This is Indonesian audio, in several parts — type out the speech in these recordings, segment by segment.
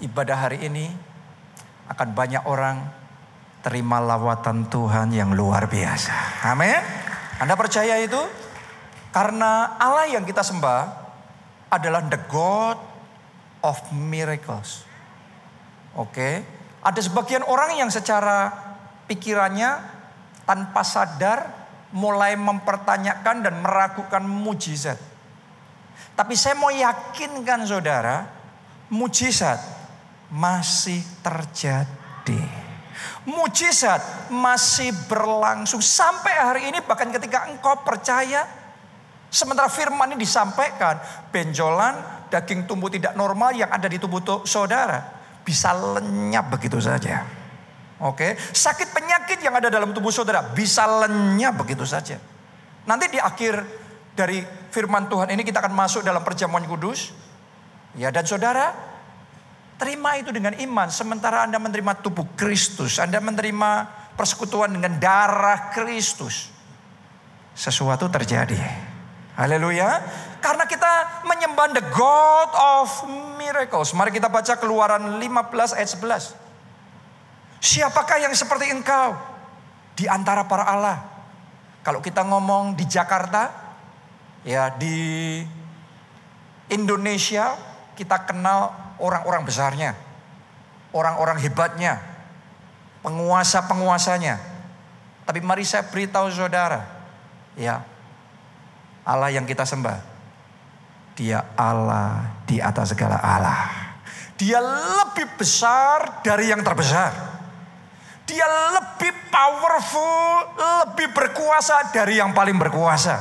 ibadah hari ini akan banyak orang terima lawatan Tuhan yang luar biasa. Amin. Anda percaya itu? Karena Allah yang kita sembah adalah the God of miracles. Oke. Ada sebagian orang yang secara pikirannya tanpa sadar mulai mempertanyakan dan meragukan mujizat. Tapi saya mau yakinkan saudara, mujizat masih terjadi. Mujizat masih berlangsung sampai hari ini, bahkan ketika engkau percaya. Sementara firman ini disampaikan, benjolan daging tumbuh tidak normal yang ada di tubuh saudara bisa lenyap begitu saja. Oke, sakit penyakit yang ada dalam tubuh saudara bisa lenyap begitu saja. Nanti di akhir dari firman Tuhan ini kita akan masuk dalam perjamuan kudus. Ya, dan saudara terima itu dengan iman. Sementara Anda menerima tubuh Kristus, Anda menerima persekutuan dengan darah Kristus, sesuatu terjadi. Haleluya. Karena kita menyembah the God of miracles. Mari kita baca Keluaran 15 ayat 11. Siapakah yang seperti engkau di antara para Allah? Kalau kita ngomong di Jakarta, ya di Indonesia kita kenal orang-orang besarnya, orang-orang hebatnya, penguasa-penguasanya. Tapi mari saya beritahu saudara, ya, Allah yang kita sembah, Dia Allah di atas segala Allah. Dia lebih besar dari yang terbesar. Dia lebih powerful, lebih berkuasa dari yang paling berkuasa.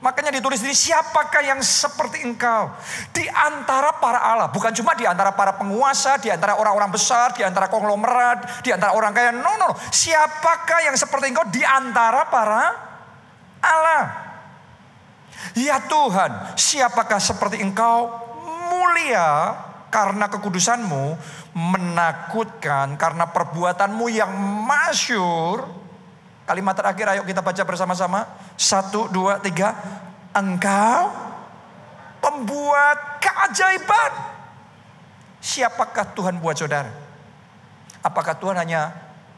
Makanya ditulis ini, siapakah yang seperti engkau di antara para Allah. Bukan cuma di antara para penguasa, di antara orang-orang besar, di antara konglomerat, di antara orang kaya. No. Siapakah yang seperti engkau di antara para Allah. Ya Tuhan, siapakah seperti engkau, mulia karena kekudusanmu, menakutkan karena perbuatanmu yang masyhur. Kalimat terakhir ayo kita baca bersama-sama. 1, 2, 3. Engkau pembuat keajaiban. Siapakah Tuhan buat saudara? Apakah Tuhan hanya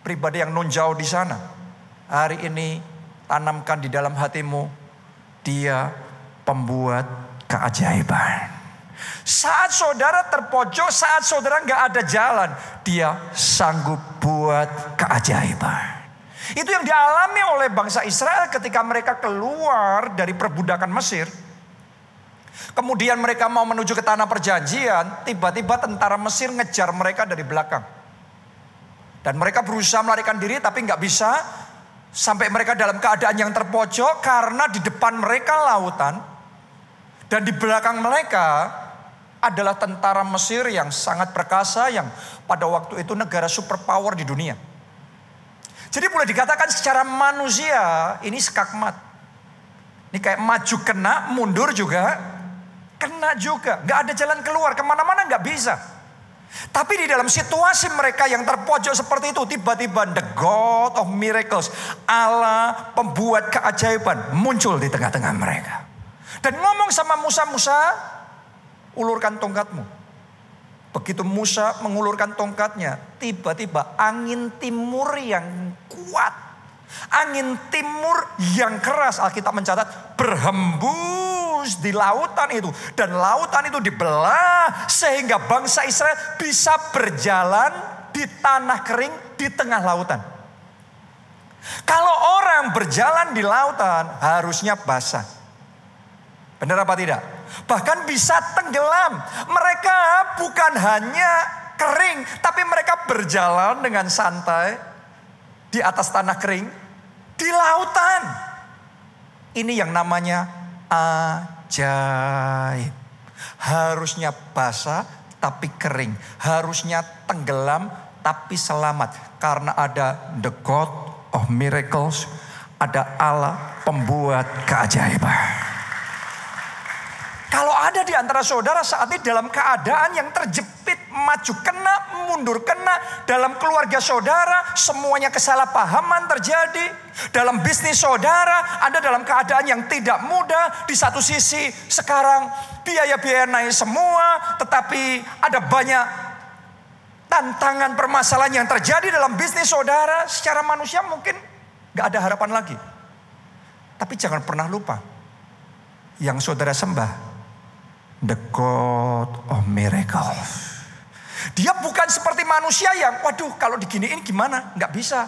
pribadi yang non jauh di sana? Hari ini tanamkan di dalam hatimu, Dia pembuat keajaiban. Saat saudara terpojok, saat saudara gak ada jalan, Dia sanggup buat keajaiban. Itu yang dialami oleh bangsa Israel ketika mereka keluar dari perbudakan Mesir. Kemudian mereka mau menuju ke tanah perjanjian, tiba-tiba tentara Mesir ngejar mereka dari belakang. Dan mereka berusaha melarikan diri tapi gak bisa. Sampai mereka dalam keadaan yang terpojok karena di depan mereka lautan. Dan di belakang mereka adalah tentara Mesir yang sangat perkasa, yang pada waktu itu negara superpower di dunia. Jadi boleh dikatakan secara manusia ini skakmat. Ini kayak maju kena, mundur juga kena juga. Gak ada jalan keluar, kemana-mana gak bisa. Tapi di dalam situasi mereka yang terpojok seperti itu, tiba-tiba the God of miracles, Allah pembuat keajaiban, muncul di tengah-tengah mereka. Dan ngomong sama Musa, Musa, ulurkan tongkatmu. Begitu Musa mengulurkan tongkatnya, tiba-tiba angin timur yang kuat, angin timur yang keras, Alkitab mencatat berhembus di lautan itu. Dan lautan itu dibelah sehingga bangsa Israel bisa berjalan di tanah kering di tengah lautan. Kalau orang berjalan di lautan harusnya basah. Benar apa tidak? Bahkan bisa tenggelam. Mereka bukan hanya kering, tapi mereka berjalan dengan santai di atas tanah kering di lautan. Ini yang namanya ajaib. Harusnya basah tapi kering. Harusnya tenggelam tapi selamat. Karena ada the God of miracles. Ada Allah pembuat keajaiban. Kalau ada di antara saudara saat ini dalam keadaan yang terjepit, maju kena, mundur kena, dalam keluarga saudara semuanya kesalahpahaman terjadi, dalam bisnis saudara Anda dalam keadaan yang tidak mudah. Di satu sisi sekarang biaya-biaya naik semua, tetapi ada banyak tantangan permasalahan yang terjadi dalam bisnis saudara, secara manusia mungkin gak ada harapan lagi. Tapi jangan pernah lupa, yang saudara sembah, the God of miracles. Dia bukan seperti manusia yang, waduh kalau diginiin gimana? Gak bisa.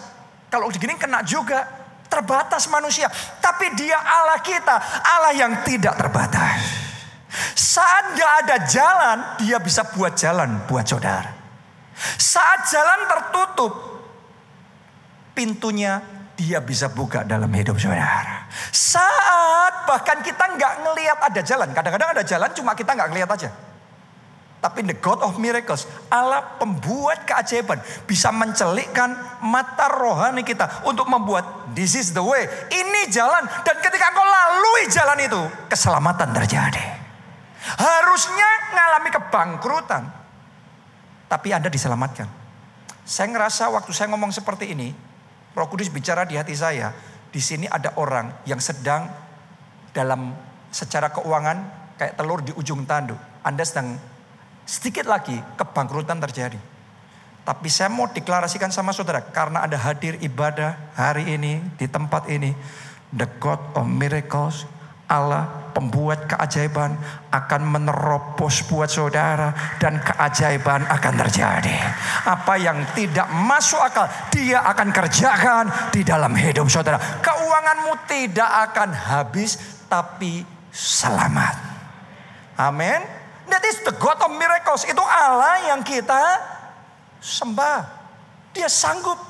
Kalau diginiin kena juga. Terbatas manusia. Tapi dia Allah kita, Allah yang tidak terbatas. Saat gak ada jalan, dia bisa buat jalan buat saudara. Saat jalan tertutup, pintunya dia bisa buka dalam hidup saudara. Saat bahkan kita nggak ngelihat ada jalan. Kadang-kadang ada jalan cuma kita nggak ngelihat aja. Tapi the God of miracles, Allah pembuat keajaiban, bisa mencelikkan mata rohani kita untuk membuat this is the way. Ini jalan, dan ketika engkau lalui jalan itu, keselamatan terjadi. Harusnya ngalami kebangkrutan, tapi Anda diselamatkan. Saya ngerasa waktu saya ngomong seperti ini, Roh Kudus bicara di hati saya, di sini ada orang yang sedang dalam secara keuangan kayak telur di ujung tanduk. Anda sedang sedikit lagi kebangkrutan terjadi. Tapi saya mau deklarasikan sama saudara, karena ada hadir ibadah hari ini di tempat ini, the God of miracles, Allah pembuat keajaiban akan menerobos buat saudara, dan keajaiban akan terjadi. Apa yang tidak masuk akal, dia akan kerjakan di dalam hidup saudara. Keuanganmu tidak akan habis, tapi selamat. Amin. That is the God of miracles. Itu Allah yang kita sembah. Dia sanggup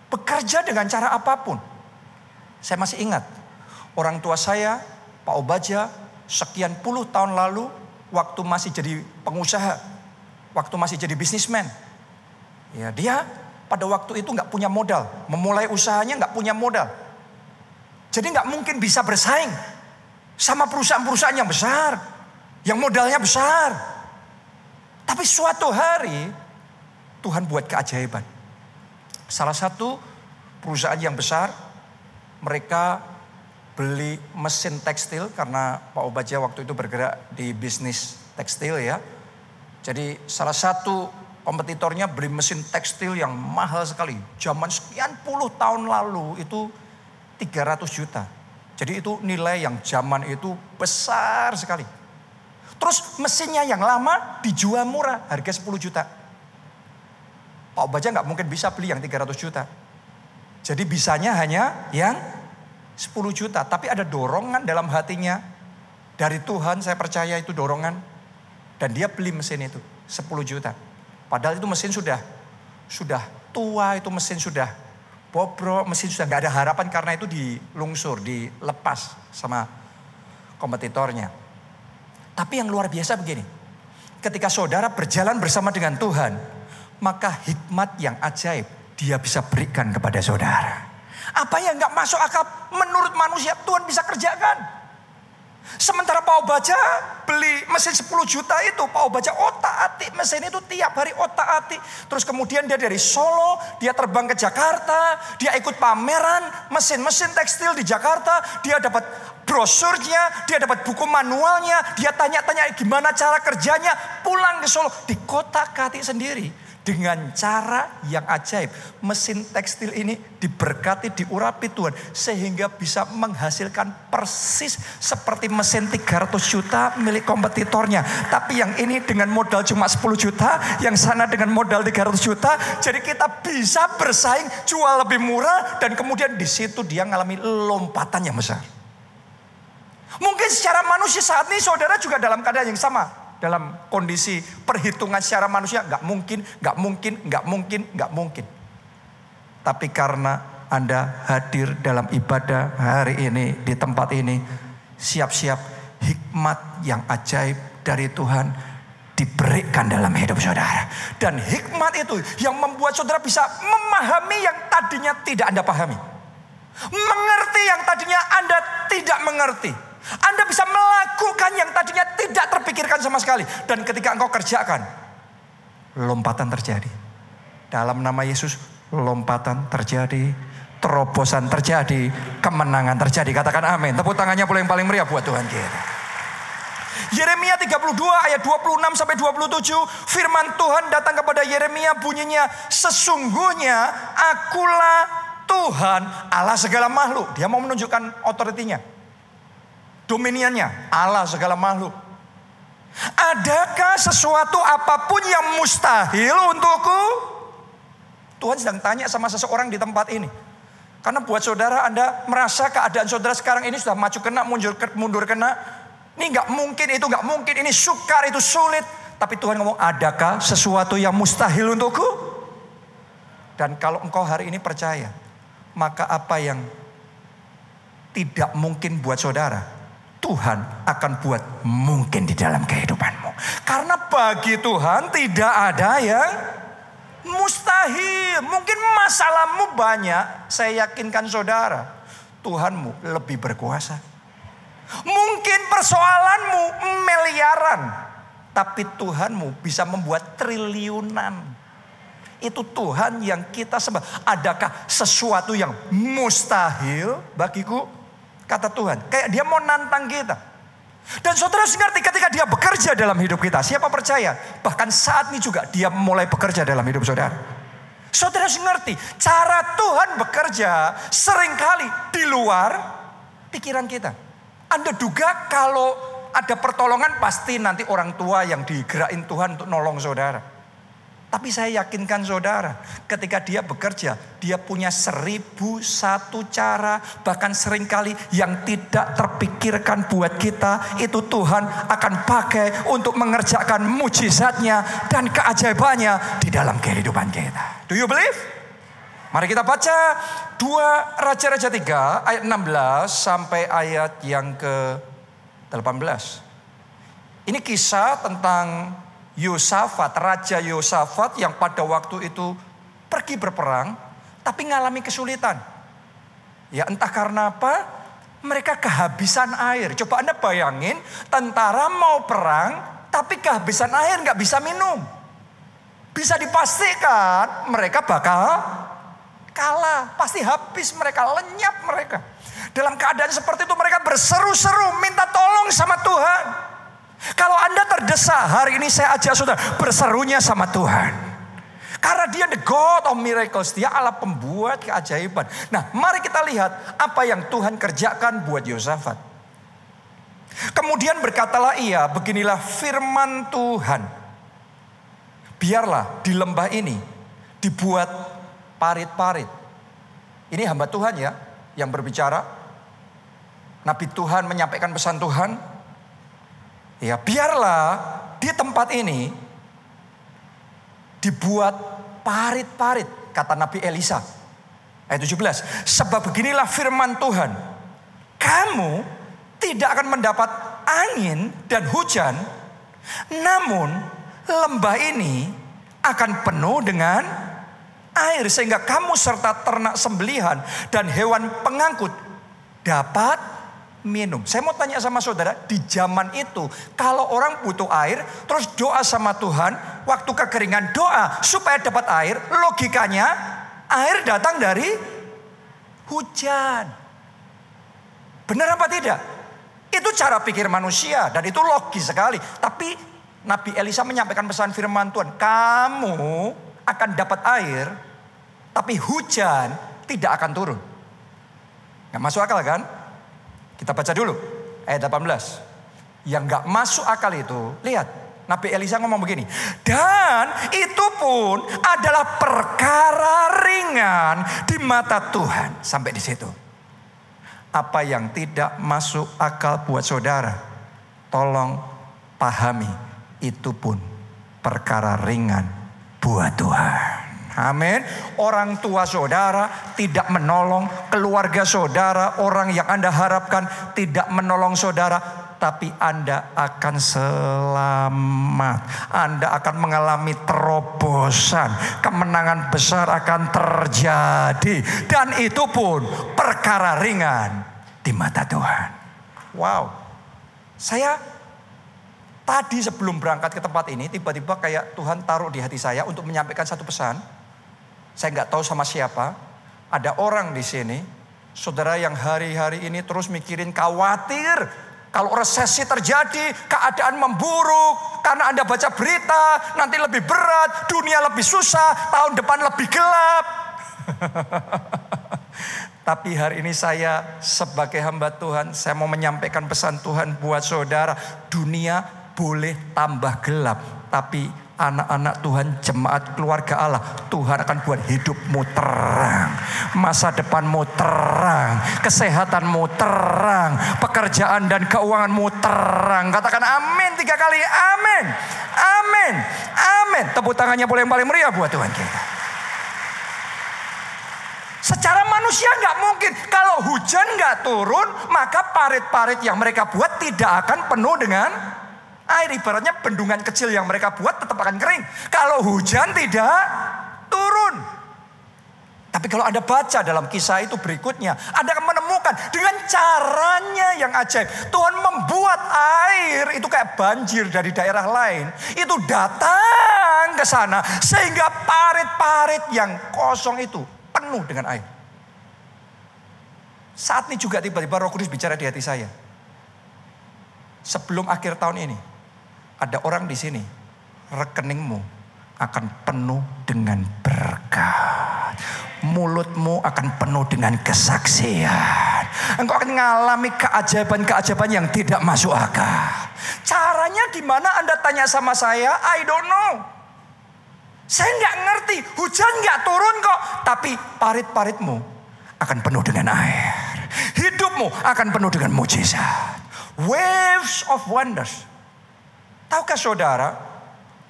bekerja dengan cara apapun. Saya masih ingat orang tua saya, Pak Obaja, sekian puluh tahun lalu, waktu masih jadi pengusaha, waktu masih jadi bisnismen, ya dia pada waktu itu nggak punya modal, memulai usahanya nggak punya modal, jadi nggak mungkin bisa bersaing sama perusahaan-perusahaan yang besar, yang modalnya besar. Tapi suatu hari Tuhan buat keajaiban. Salah satu perusahaan yang besar, mereka beli mesin tekstil, karena Pak Obaja waktu itu bergerak di bisnis tekstil ya. Jadi salah satu kompetitornya beli mesin tekstil yang mahal sekali. Zaman sekian puluh tahun lalu itu 300 juta. Jadi itu nilai yang zaman itu besar sekali. Terus mesinnya yang lama dijual murah, harga 10 juta. Pak Obaja nggak mungkin bisa beli yang 300 juta. Jadi bisanya hanya yang 10 juta. Tapi ada dorongan dalam hatinya. Dari Tuhan, saya percaya itu dorongan. Dan dia beli mesin itu 10 juta. Padahal itu mesin sudah tua, itu mesin sudah bobrok, mesin sudah nggak ada harapan, karena itu dilungsur, dilepas sama kompetitornya. Tapi yang luar biasa begini. Ketika saudara berjalan bersama dengan Tuhan, maka hikmat yang ajaib dia bisa berikan kepada saudara. Apa yang gak masuk akal menurut manusia, Tuhan bisa kerjakan. Sementara Pak Obaja beli mesin 10 juta itu, Pak Obaja otak-atik mesin itu tiap hari, otak-atik. Terus kemudian dia dari Solo, dia terbang ke Jakarta, dia ikut pameran mesin-mesin tekstil di Jakarta, dia dapat brosurnya, dia dapat buku manualnya, dia tanya-tanya gimana cara kerjanya, pulang ke Solo, dikotak-katik sendiri. Dengan cara yang ajaib, mesin tekstil ini diberkati, diurapi Tuhan, sehingga bisa menghasilkan persis seperti mesin 300 juta milik kompetitornya. Tapi yang ini dengan modal cuma 10 juta, yang sana dengan modal 300 juta. Jadi kita bisa bersaing, jual lebih murah, dan kemudian di situ dia mengalami lompatan yang besar. Mungkin secara manusia saat ini saudara juga dalam keadaan yang sama. Dalam kondisi perhitungan secara manusia gak mungkin. Tapi karena Anda hadir dalam ibadah hari ini di tempat ini, siap-siap hikmat yang ajaib dari Tuhan diberikan dalam hidup saudara. Dan hikmat itu yang membuat saudara bisa memahami yang tadinya tidak Anda pahami. Mengerti yang tadinya Anda tidak mengerti. Anda bisa melakukan yang tadinya tidak terpikirkan sama sekali. Dan ketika engkau kerjakan, lompatan terjadi. Dalam nama Yesus, lompatan terjadi, terobosan terjadi, kemenangan terjadi. Katakan amin. Tepuk tangannya pula yang paling meriah buat Tuhan kita. Yeremia 32 ayat 26 sampai 27, firman Tuhan datang kepada Yeremia, bunyinya, sesungguhnya akulah Tuhan Allah segala makhluk. Dia mau menunjukkan otoritinya, dominiannya, Allah segala makhluk. Adakah sesuatu apapun yang mustahil untukku? Tuhan sedang tanya sama seseorang di tempat ini. Karena buat saudara, Anda merasa keadaan saudara sekarang ini sudah maju kena, mundur kena. Ini nggak mungkin, itu nggak mungkin, ini sukar, itu sulit. Tapi Tuhan ngomong, adakah sesuatu yang mustahil untukku? Dan kalau engkau hari ini percaya, maka apa yang tidak mungkin buat saudara, Tuhan akan buat mungkin di dalam kehidupanmu. Karena bagi Tuhan tidak ada yang mustahil. Mungkin masalahmu banyak, saya yakinkan saudara, Tuhanmu lebih berkuasa. Mungkin persoalanmu miliaran, tapi Tuhanmu bisa membuat triliunan. Itu Tuhan yang kita sembah. Adakah sesuatu yang mustahil bagiku? Kata Tuhan, kayak dia mau nantang kita. Dan saudara harus ngerti, ketika dia bekerja dalam hidup kita, siapa percaya? Bahkan saat ini juga dia mulai bekerja dalam hidup saudara. Saudara harus ngerti, cara Tuhan bekerja seringkali di luar pikiran kita. Anda duga kalau ada pertolongan, pasti nanti orang tua yang digerakin Tuhan untuk nolong saudara. Tapi saya yakinkan saudara, ketika dia bekerja, dia punya 1001 cara, bahkan seringkali yang tidak terpikirkan buat kita, itu Tuhan akan pakai untuk mengerjakan mujizatnya dan keajaibannya di dalam kehidupan kita. Do you believe? Mari kita baca 2 Raja-Raja 3 ayat 16 sampai ayat yang ke-18. Ini kisah tentang Yosafat, Raja Yosafat yang pada waktu itu pergi berperang, tapi mengalami kesulitan. Ya entah karena apa, mereka kehabisan air. Coba Anda bayangin, tentara mau perang, tapi kehabisan air, nggak bisa minum. Bisa dipastikan mereka bakal kalah. Pasti habis mereka, lenyap mereka. Dalam keadaan seperti itu mereka berseru-seru, minta tolong sama Tuhan. Kalau Anda terdesak, hari ini saya ajak saudara berserunya sama Tuhan. Karena dia the God of miracles, dia Allah pembuat keajaiban. Nah, mari kita lihat apa yang Tuhan kerjakan buat Yosafat. Kemudian berkatalah ia, beginilah firman Tuhan. Biarlah di lembah ini dibuat parit-parit. Ini hamba Tuhan ya, yang berbicara. Nabi Tuhan menyampaikan pesan Tuhan. Ya, biarlah di tempat ini dibuat parit-parit, kata Nabi Elisa. Ayat 17. Sebab beginilah firman Tuhan. Kamu tidak akan mendapat angin dan hujan, namun lembah ini akan penuh dengan air. Sehingga kamu serta ternak sembelihan dan hewan pengangkut dapat minum. Saya mau tanya sama saudara, di zaman itu kalau orang butuh air terus doa sama Tuhan, waktu kekeringan doa supaya dapat air, logikanya air datang dari hujan. Benar apa tidak? Itu cara pikir manusia dan itu logis sekali. Tapi Nabi Elisa menyampaikan pesan firman Tuhan, kamu akan dapat air tapi hujan tidak akan turun. Gak masuk akal kan? Kita baca dulu ayat 18. Yang gak masuk akal itu, lihat Nabi Elisa ngomong begini. Dan itu pun adalah perkara ringan di mata Tuhan. Sampai di situ. Apa yang tidak masuk akal buat saudara, tolong pahami, itu pun perkara ringan buat Tuhan. Amin. Orang tua saudara tidak menolong, keluarga saudara, orang yang Anda harapkan tidak menolong saudara, tapi Anda akan selamat. Anda akan mengalami terobosan, kemenangan besar akan terjadi, dan itu pun perkara ringan di mata Tuhan. Wow. Saya tadi sebelum berangkat ke tempat ini, tiba-tiba kayak Tuhan taruh di hati saya untuk menyampaikan satu pesan. Saya nggak tahu sama siapa. Ada orang di sini, saudara yang hari-hari ini terus mikirin, khawatir Kalau resesi terjadi, keadaan memburuk, karena Anda baca berita, nanti lebih berat, dunia lebih susah, tahun depan lebih gelap. Tapi hari ini saya sebagai hamba Tuhan, saya mau menyampaikan pesan Tuhan buat saudara. Dunia boleh tambah gelap, tapi anak-anak Tuhan, jemaat keluarga Allah, Tuhan akan buat hidupmu terang, masa depanmu terang, kesehatanmu terang, pekerjaan dan keuanganmu terang. Katakan amin 3 kali, amin, amin, amin. Tepuk tangannya boleh yang paling meriah buat Tuhan kita. Secara manusia nggak mungkin. Kalau hujan nggak turun, maka parit-parit yang mereka buat tidak akan penuh dengan air. Ibaratnya bendungan kecil yang mereka buat tetap akan kering. Kalau hujan tidak turun. Tapi kalau Anda baca dalam kisah itu berikutnya, Anda akan menemukan dengan caranya yang ajaib. Tuhan membuat air itu kayak banjir dari daerah lain. Itu datang ke sana sehingga parit-parit yang kosong itu penuh dengan air. Saat ini juga tiba-tiba Roh Kudus bicara di hati saya. Sebelum akhir tahun ini, ada orang di sini, rekeningmu akan penuh dengan berkat. Mulutmu akan penuh dengan kesaksian. Engkau akan mengalami keajaiban-keajaiban yang tidak masuk akal. Caranya gimana? Anda tanya sama saya, I don't know. Saya nggak ngerti, hujan nggak turun kok. Tapi parit-paritmu akan penuh dengan air. Hidupmu akan penuh dengan mujizat. Waves of wonders. Tahukah saudara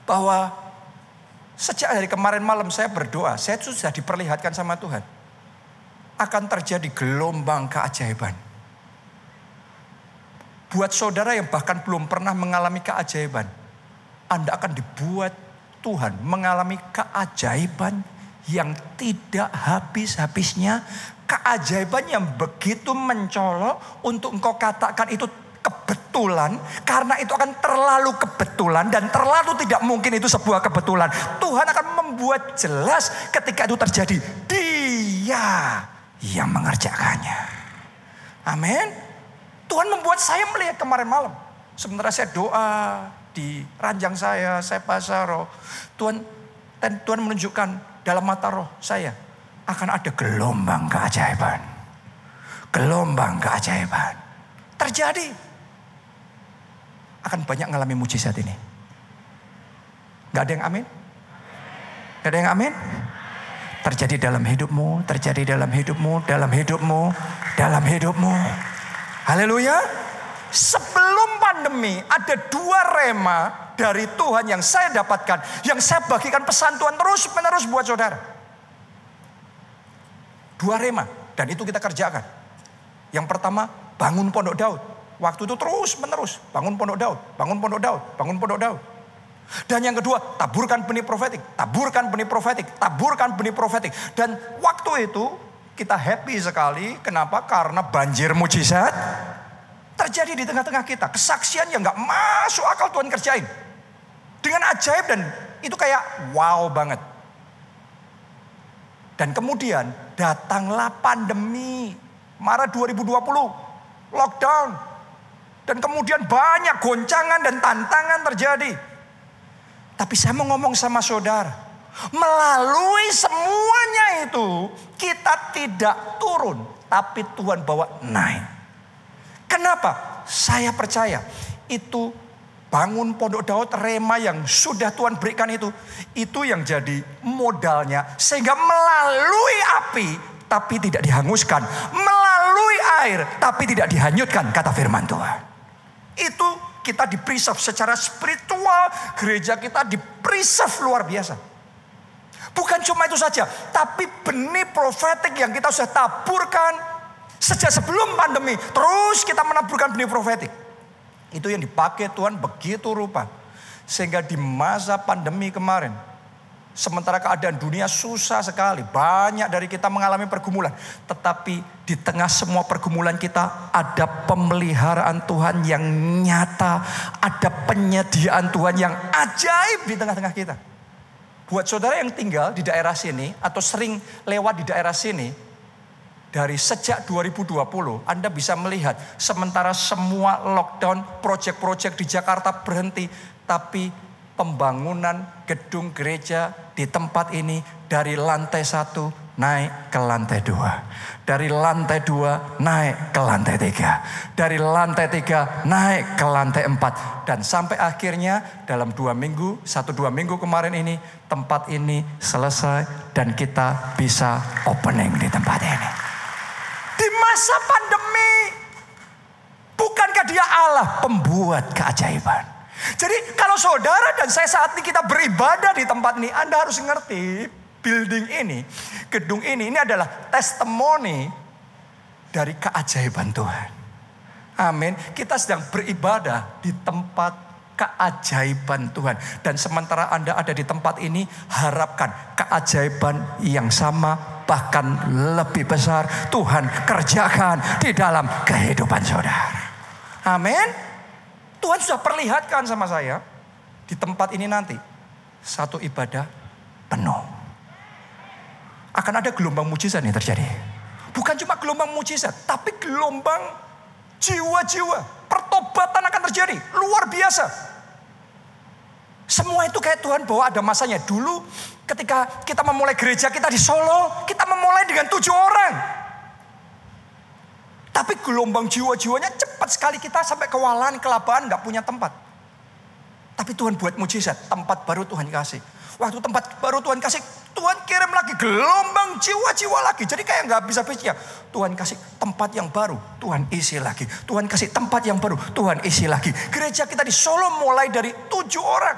bahwa sejak dari kemarin malam saya berdoa, saya sudah diperlihatkan sama Tuhan. Akan terjadi gelombang keajaiban. Buat saudara yang bahkan belum pernah mengalami keajaiban, Anda akan dibuat Tuhan mengalami keajaiban yang tidak habis-habisnya. Keajaiban yang begitu mencolok untuk engkau katakan itu kebetulan. Karena itu akan terlalu kebetulan dan terlalu tidak mungkin itu sebuah kebetulan. Tuhan akan membuat jelas ketika itu terjadi. Dia yang mengerjakannya. Amin. Tuhan membuat saya melihat kemarin malam. Sementara saya doa di ranjang saya baca roh. Tuhan menunjukkan dalam mata roh saya akan ada gelombang keajaiban. Gelombang keajaiban. Terjadi. Akan banyak mengalami mujizat ini. Gak ada yang amin? Gak ada yang amin? Terjadi dalam hidupmu, terjadi dalam hidupmu, dalam hidupmu, dalam hidupmu. Haleluya. Sebelum pandemi ada 2 rema dari Tuhan yang saya dapatkan. Yang saya bagikan pesan Tuhan terus menerus buat saudara. 2 rema. Dan itu kita kerjakan. Yang pertama, bangun pondok Daud. Waktu itu terus menerus. Bangun pondok Daud, bangun pondok Daud, bangun pondok Daud. Dan yang kedua, taburkan benih profetik. Taburkan benih profetik, taburkan benih profetik. Dan waktu itu kita happy sekali. Kenapa? Karena banjir mujizat terjadi di tengah-tengah kita. Kesaksian yang gak masuk akal Tuhan kerjain. Dengan ajaib dan itu kayak wow banget. Dan kemudian datanglah pandemi. Maret 2020. Lockdown. Dan kemudian banyak goncangan dan tantangan terjadi. Tapi saya mau ngomong sama saudara. Melalui semuanya itu kita tidak turun. Tapi Tuhan bawa naik. Kenapa? Saya percaya itu bangun pondok Daud rema yang sudah Tuhan berikan itu yang jadi modalnya sehingga melalui api tapi tidak dihanguskan, melalui air tapi tidak dihanyutkan kata firman Tuhan. Itu kita di-preserve secara spiritual, gereja kita di-preserve luar biasa. Bukan cuma itu saja, tapi benih profetik yang kita sudah taburkan sejak sebelum pandemi, terus kita menaburkan benih profetik. Itu yang dipakai Tuhan begitu rupa. Sehingga di masa pandemi kemarin, sementara keadaan dunia susah sekali, banyak dari kita mengalami pergumulan. Tetapi di tengah semua pergumulan kita ada pemeliharaan Tuhan yang nyata. Ada penyediaan Tuhan yang ajaib di tengah-tengah kita. Buat saudara yang tinggal di daerah sini atau sering lewat di daerah sini, dari sejak 2020 Anda bisa melihat sementara semua lockdown, proyek-proyek di Jakarta berhenti, tapi pembangunan gedung gereja di tempat ini dari lantai 1 naik ke lantai 2. Dari lantai 2 naik ke lantai 3. Dari lantai 3 naik ke lantai 4. Dan sampai akhirnya dalam 2 minggu, 1-2 minggu kemarin ini, tempat ini selesai dan kita bisa opening di tempat ini. Di masa pandemi, bukankah Dia Allah pembuat keajaiban? Jadi kalau saudara dan saya saat ini kita beribadah di tempat ini, Anda harus ngerti building ini, gedung ini adalah testimoni dari keajaiban Tuhan. Amin. Kita sedang beribadah di tempat keajaiban Tuhan. Dan sementara Anda ada di tempat ini, harapkan keajaiban yang sama, bahkan lebih besar, Tuhan kerjakan di dalam kehidupan saudara. Amin. Tuhan sudah perlihatkan sama saya di tempat ini nanti satu ibadah penuh. Akan ada gelombang mujizat yang terjadi. Bukan cuma gelombang mujizat, tapi gelombang jiwa-jiwa. Pertobatan akan terjadi, luar biasa. Semua itu kayak Tuhan bawa ada masanya. Dulu ketika kita memulai gereja kita di Solo, kita memulai dengan 7 orang. Tapi gelombang jiwa-jiwanya cepat sekali, kita sampai kewalahan, kelabaan, gak punya tempat. Tapi Tuhan buat mujizat, tempat baru Tuhan kasih. Waktu tempat baru Tuhan kasih, Tuhan kirim lagi gelombang jiwa-jiwa lagi. Jadi kayak gak bisa-bisa. Tuhan kasih tempat yang baru, Tuhan isi lagi. Tuhan kasih tempat yang baru, Tuhan isi lagi. Gereja kita di Solo mulai dari 7 orang.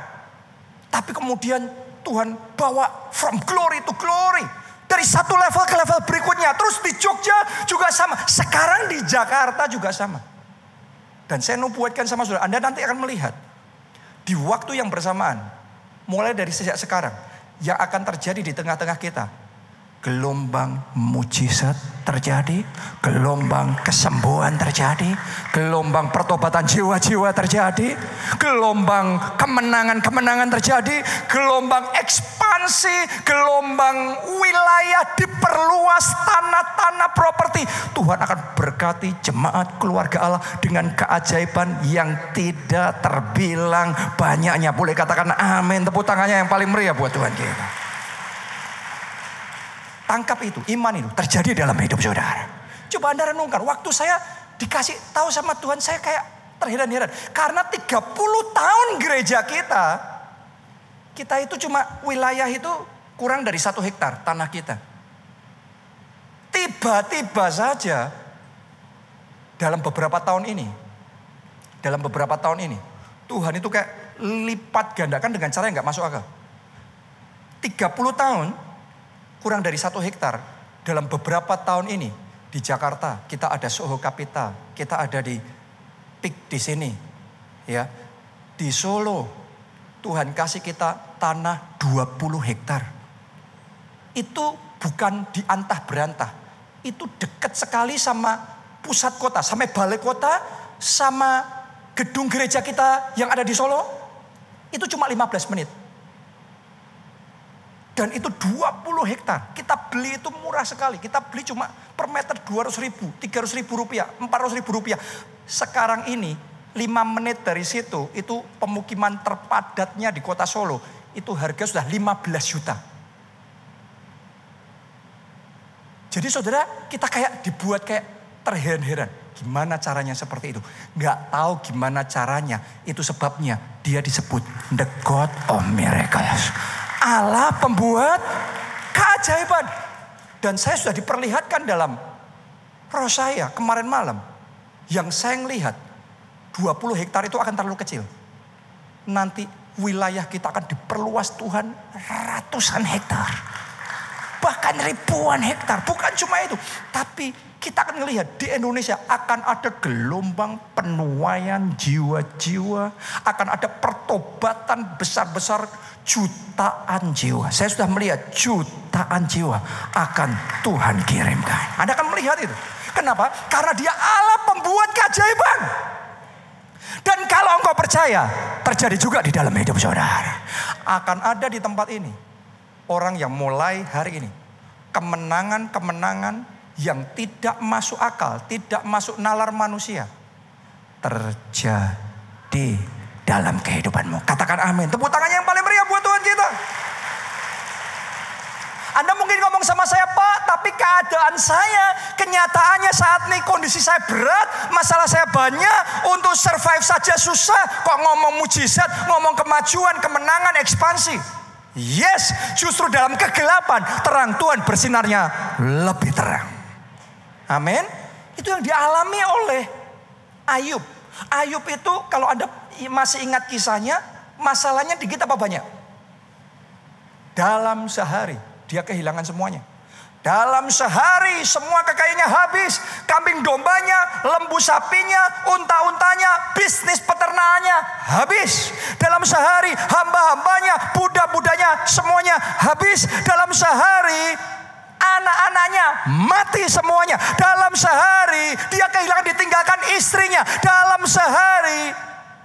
Tapi kemudian Tuhan bawa from glory to glory. Dari satu level ke level berikutnya. Terus di Jogja juga sama. Sekarang di Jakarta juga sama. Dan saya nubuatkan sama saudara, Anda nanti akan melihat. Di waktu yang bersamaan, mulai dari sejak sekarang, yang akan terjadi di tengah-tengah kita. Gelombang mujizat terjadi, gelombang kesembuhan terjadi, gelombang pertobatan jiwa-jiwa terjadi, gelombang kemenangan-kemenangan terjadi, gelombang ekspansi, gelombang wilayah diperluas, tanah-tanah properti. Tuhan akan berkati jemaat keluarga Allah dengan keajaiban yang tidak terbilang banyaknya. Boleh katakan amin, tepuk tangannya yang paling meriah buat Tuhan kita. Tangkap itu, iman itu terjadi dalam hidup saudara. Coba Anda renungkan, waktu saya dikasih tahu sama Tuhan, saya kayak terheran-heran. Karena 30 tahun gereja kita itu cuma wilayah itu kurang dari 1 hektar tanah kita. Tiba-tiba saja dalam beberapa tahun ini, Tuhan itu kayak lipat gandakan dengan cara yang gak masuk akal. 30 tahun kurang dari 1 hektar. Dalam beberapa tahun ini di Jakarta kita ada Soho Capital, kita ada di PIK di sini, ya. Di Solo Tuhan kasih kita tanah 20 hektar. Itu bukan diantah berantah, itu dekat sekali sama pusat kota, sampai balai kota, sama gedung gereja kita yang ada di Solo. Itu cuma 15 menit. Dan itu 20 hektar. Kita beli itu murah sekali. Kita beli cuma per meter 200.000, 300.000 rupiah, 400.000 rupiah. Sekarang ini 5 menit dari situ, itu pemukiman terpadatnya di kota Solo. Itu harga sudah 15 juta. Jadi saudara, kita kayak dibuat kayak terheran-heran. Gimana caranya seperti itu? Gak tahu gimana caranya. Itu sebabnya dia disebut the God of Miracles. Allah pembuat keajaiban. Dan saya sudah diperlihatkan dalam roh saya kemarin malam. Yang saya melihat 20 hektar itu akan terlalu kecil. Nanti wilayah kita akan diperluas Tuhan ratusan hektar. Bahkan ribuan hektar. Bukan cuma itu. Tapi kita akan melihat di Indonesia akan ada gelombang penuaian jiwa-jiwa. Akan ada pertobatan besar-besar, jutaan jiwa. Saya sudah melihat jutaan jiwa akan Tuhan kirimkan. Anda akan melihat itu. Kenapa? Karena dia Allah pembuat keajaiban. Dan kalau engkau percaya, terjadi juga di dalam hidup saudara. Akan ada di tempat ini orang yang mulai hari ini kemenangan-kemenangan yang tidak masuk akal, tidak masuk nalar manusia terjadi dalam kehidupanmu. Katakan amin. Tepuk tangannya yang paling meriah buat Tuhan kita. Anda mungkin ngomong sama saya, Pak, tapi keadaan saya, kenyataannya saat ini kondisi saya berat, masalah saya banyak, untuk survive saja susah. Kok ngomong mujizat, ngomong kemajuan, kemenangan, ekspansi. Yes, justru dalam kegelapan, terang Tuhan bersinarnya lebih terang. Amin. Itu yang dialami oleh Ayub. Ayub itu kalau Anda masih ingat kisahnya, masalahnya dikit apa banyak? Dalam sehari dia kehilangan semuanya. Dalam sehari semua kekayaannya habis. Kambing dombanya, lembu sapinya, unta-untanya, bisnis peternakannya habis. Dalam sehari hamba-hambanya, budak-budaknya semuanya habis. Dalam sehari anak-anaknya mati semuanya. Dalam sehari dia kehilangan, ditinggalkan istrinya. Dalam sehari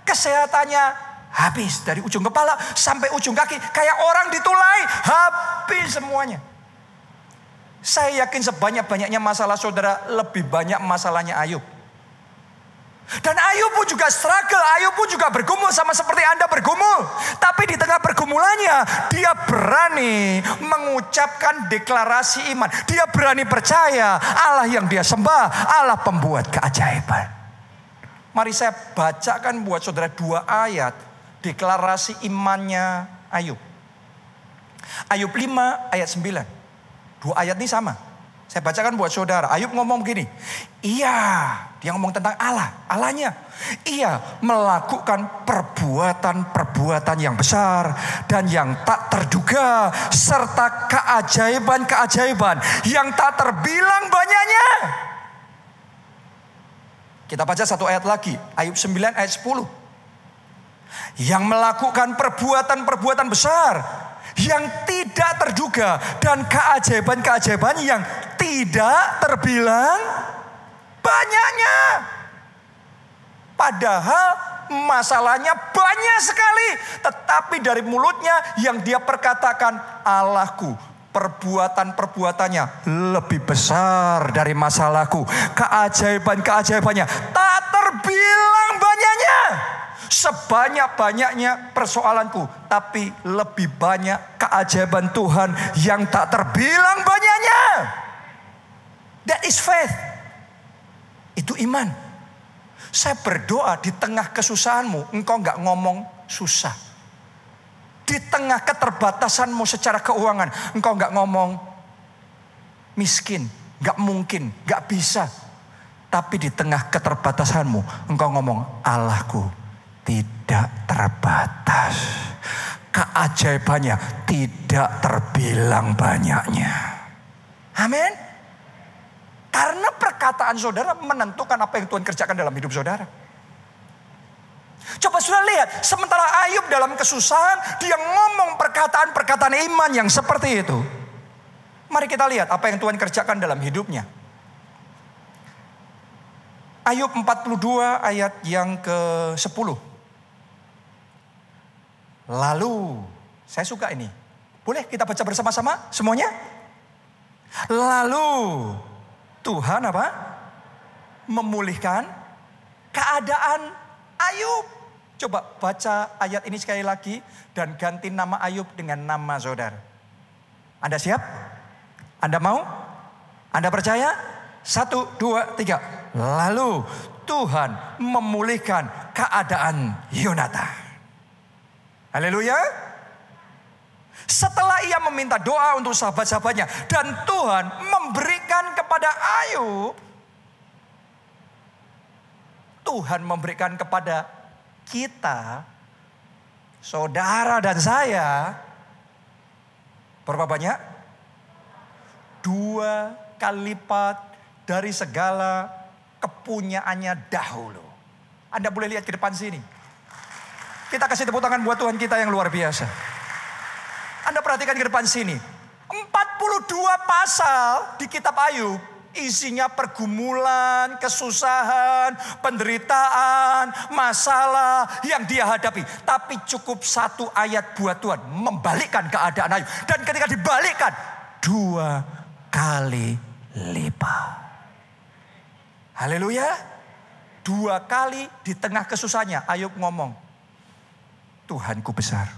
kesehatannya habis dari ujung kepala sampai ujung kaki. Kayak orang ditulai, habis semuanya. Saya yakin sebanyak-banyaknya masalah saudara, lebih banyak masalahnya Ayub. Dan Ayub pun juga struggle, Ayub pun juga bergumul sama seperti Anda bergumul. Tapi di tengah pergumulannya, dia berani mengucapkan deklarasi iman. Dia berani percaya Allah yang dia sembah, Allah pembuat keajaiban. Mari saya bacakan buat saudara 2 ayat deklarasi imannya Ayub. Ayub 5 ayat 9. 2 ayat ini sama. Saya bacakan buat saudara. Ayub ngomong begini. Iya, dia ngomong tentang Allah. Allahnya. Ia melakukan perbuatan-perbuatan yang besar dan yang tak terduga. Serta keajaiban-keajaiban yang tak terbilang banyaknya. Kita baca 1 ayat lagi. Ayub 9 ayat 10. Yang melakukan perbuatan-perbuatan besar yang tidak terduga dan keajaiban-keajaiban yang tidak terbilang banyaknya. Padahal masalahnya banyak sekali, tetapi dari mulutnya yang dia perkatakan, Allahku, perbuatan-perbuatannya lebih besar dari masalahku. Keajaiban-keajaibannya tak terbilang banyaknya. Sebanyak-banyaknya persoalanku, tapi lebih banyak keajaiban Tuhan yang tak terbilang banyaknya. That is faith. Itu iman. Saya berdoa di tengah kesusahanmu, engkau gak ngomong susah. Di tengah keterbatasanmu secara keuangan, engkau gak ngomong miskin, gak mungkin, gak bisa. Tapi di tengah keterbatasanmu, engkau ngomong Allahku tidak terbatas. Keajaibannya tidak terbilang banyaknya. Amin. Karena perkataan saudara menentukan apa yang Tuhan kerjakan dalam hidup saudara. Coba saudara lihat, sementara Ayub dalam kesusahan, dia ngomong perkataan-perkataan iman yang seperti itu. Mari kita lihat apa yang Tuhan kerjakan dalam hidupnya. Ayub 42 ayat yang ke-10. Lalu, saya suka ini. Boleh kita baca bersama-sama semuanya? Lalu Tuhan apa? Memulihkan keadaan Ayub. Coba baca ayat ini sekali lagi dan ganti nama Ayub dengan nama saudara. Anda siap? Anda mau? Anda percaya? 1, 2, 3. Lalu Tuhan memulihkan keadaan Yonatan. Haleluya. Setelah ia meminta doa untuk sahabat-sahabatnya dan Tuhan memberikan kepada Ayub, Tuhan memberikan kepada kita, saudara dan saya, berapa banyak? 2 kali lipat dari segala kepunyaannya dahulu. Anda boleh lihat ke depan sini. Kita kasih tepuk tangan buat Tuhan kita yang luar biasa. Anda perhatikan ke depan sini. 42 pasal di kitab Ayub. Isinya pergumulan, kesusahan, penderitaan, masalah yang dia hadapi. Tapi cukup 1 ayat buat Tuhan membalikkan keadaan Ayub. Dan ketika dibalikkan 2 kali lipat. Haleluya. 2 kali di tengah kesusahannya Ayub ngomong, Tuhanku besar,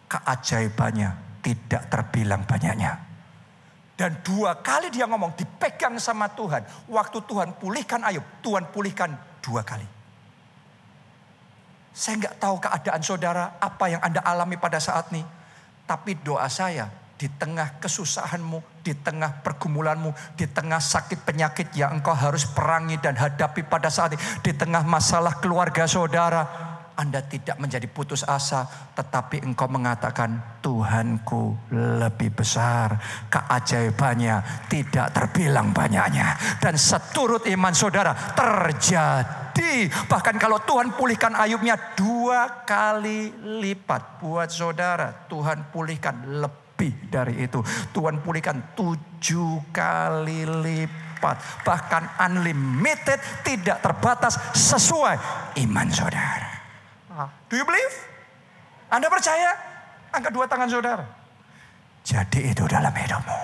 keajaibannya tidak terbilang banyaknya. Dan 2 kali dia ngomong, dipegang sama Tuhan. Waktu Tuhan pulihkan Ayub, Tuhan pulihkan 2 kali. Saya nggak tahu keadaan saudara, apa yang Anda alami pada saat ini. Tapi doa saya, di tengah kesusahanmu, di tengah pergumulanmu, di tengah sakit penyakit yang engkau harus perangi dan hadapi pada saat ini, di tengah masalah keluarga saudara, Anda tidak menjadi putus asa, tetapi engkau mengatakan, Tuhanku lebih besar, keajaibannya tidak terbilang banyaknya. Dan seturut iman saudara terjadi. Bahkan kalau Tuhan pulihkan Ayubnya 2 kali lipat buat saudara, Tuhan pulihkan lebih dari itu. Tuhan pulihkan 7 kali lipat. Bahkan unlimited, tidak terbatas, sesuai iman saudara. Do you believe? Anda percaya? Angkat 2 tangan saudara. Jadi itu dalam hidupmu.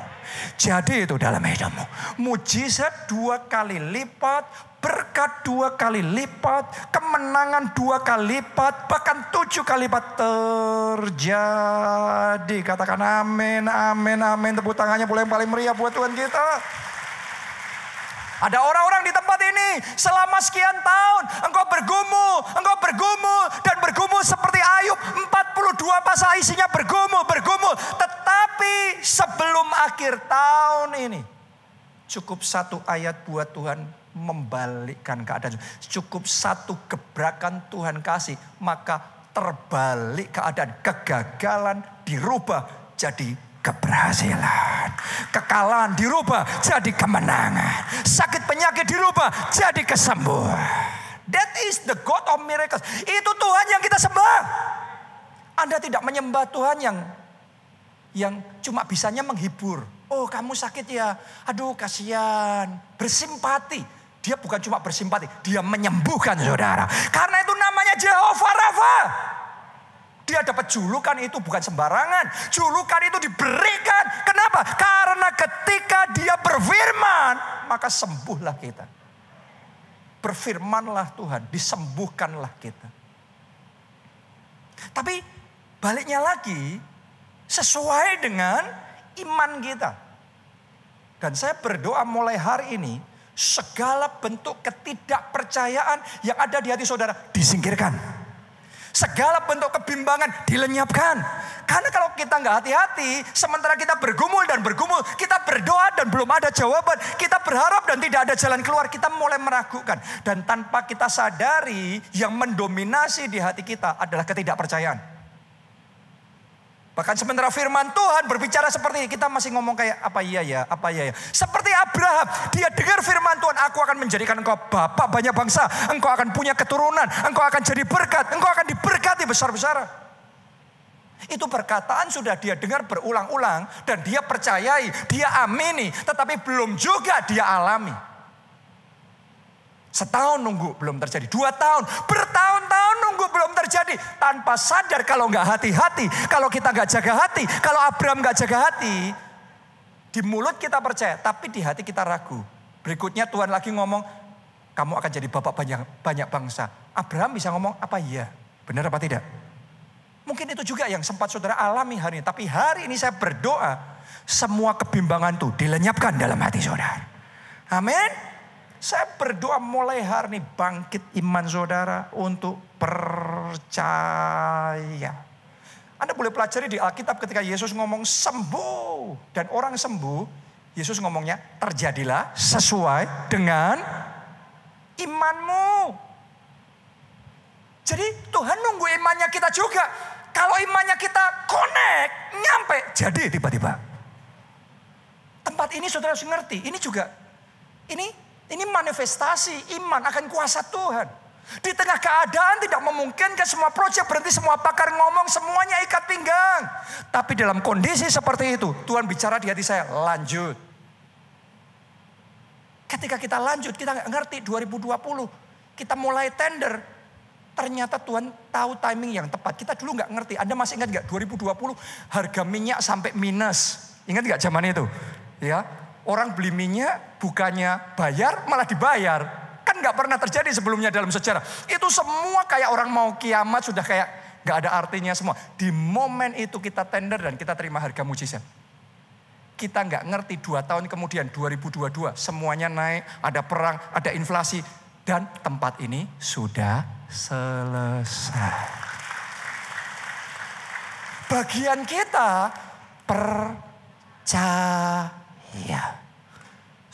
Jadi itu dalam hidupmu. Mujizat 2 kali lipat, berkat 2 kali lipat, kemenangan 2 kali lipat, bahkan 7 kali lipat terjadi. Katakan amin, amin, amin. Tepuk tangannya boleh yang paling meriah buat Tuhan kita. Ada orang-orang di tempat ini selama sekian tahun engkau bergumul dan bergumul seperti Ayub. 42 pasal isinya bergumul. Tetapi sebelum akhir tahun ini cukup 1 ayat buat Tuhan membalikkan keadaan. Cukup 1 gebrakan Tuhan kasih, maka terbalik keadaan. Kegagalan dirubah jadi keberhasilan. Kekalahan dirubah jadi kemenangan. Sakit penyakit dirubah jadi kesembuhan. That is the God of miracles. Itu Tuhan yang kita sembah. Anda tidak menyembah Tuhan yang cuma bisanya menghibur. Oh, kamu sakit ya? Aduh, kasihan. Bersimpati. Dia bukan cuma bersimpati, dia menyembuhkan saudara. Karena itu namanya Jehovah Rafa. Dia dapat julukan itu bukan sembarangan. Julukan itu diberikan. Kenapa? Karena ketika dia berfirman, maka sembuhlah kita. Berfirmanlah Tuhan, disembuhkanlah kita. Tapi baliknya lagi, sesuai dengan iman kita. Dan saya berdoa mulai hari ini, segala bentuk ketidakpercayaan yang ada di hati saudara disingkirkan. Segala bentuk kebimbangan dilenyapkan. Karena kalau kita nggak hati-hati, sementara kita bergumul, kita berdoa dan belum ada jawaban, kita berharap dan tidak ada jalan keluar, kita mulai meragukan. Dan tanpa kita sadari, yang mendominasi di hati kita adalah ketidakpercayaan. Bahkan sementara firman Tuhan berbicara seperti ini, kita masih ngomong kayak apa iya ya. Seperti Abraham, dia dengar firman Tuhan, aku akan menjadikan engkau bapak banyak bangsa, engkau akan punya keturunan, engkau akan jadi berkat, engkau akan diberkati besar-besaran. Itu perkataan sudah dia dengar berulang-ulang dan dia percayai, dia amini, tetapi belum juga dia alami. Setahun nunggu belum terjadi, 2 tahun, bertahun-tahun nunggu belum terjadi. Tanpa sadar kalau nggak hati-hati, kalau kita nggak jaga hati, kalau Abraham nggak jaga hati, di mulut kita percaya, tapi di hati kita ragu. Berikutnya Tuhan lagi ngomong, kamu akan jadi bapak banyak bangsa. Abraham bisa ngomong, apa iya? Benar apa tidak? Mungkin itu juga yang sempat saudara alami hari ini. Tapi hari ini saya berdoa, semua kebimbangan itu dilenyapkan dalam hati saudara. Amin. Saya berdoa mulai hari ini bangkit iman saudara untuk percaya. Anda boleh pelajari di Alkitab ketika Yesus ngomong sembuh. Dan orang sembuh, Yesus ngomongnya terjadilah sesuai dengan imanmu. Jadi Tuhan nunggu imannya kita juga. Kalau imannya kita connect, nyampe, jadi tiba-tiba. Tempat ini saudara harus ngerti, ini juga, ini manifestasi iman akan kuasa Tuhan. Di tengah keadaan tidak memungkinkan semua proyek berhenti, semua pakar ngomong, semuanya ikat pinggang. Tapi dalam kondisi seperti itu, Tuhan bicara di hati saya, lanjut. Ketika kita lanjut, kita nggak ngerti 2020. Kita mulai tender, ternyata Tuhan tahu timing yang tepat. Kita dulu nggak ngerti. Anda masih ingat nggak 2020 harga minyak sampai minus? Ingat nggak zaman itu? Ya. Orang beli minyak bukannya bayar malah dibayar. Kan gak pernah terjadi sebelumnya dalam sejarah. Itu semua kayak orang mau kiamat sudah kayak gak ada artinya semua. Di momen itu kita tender dan kita terima harga mujizat. Kita gak ngerti 2 tahun kemudian 2022 semuanya naik, ada perang, ada inflasi. Dan tempat ini sudah selesai. Bagian kita percaya.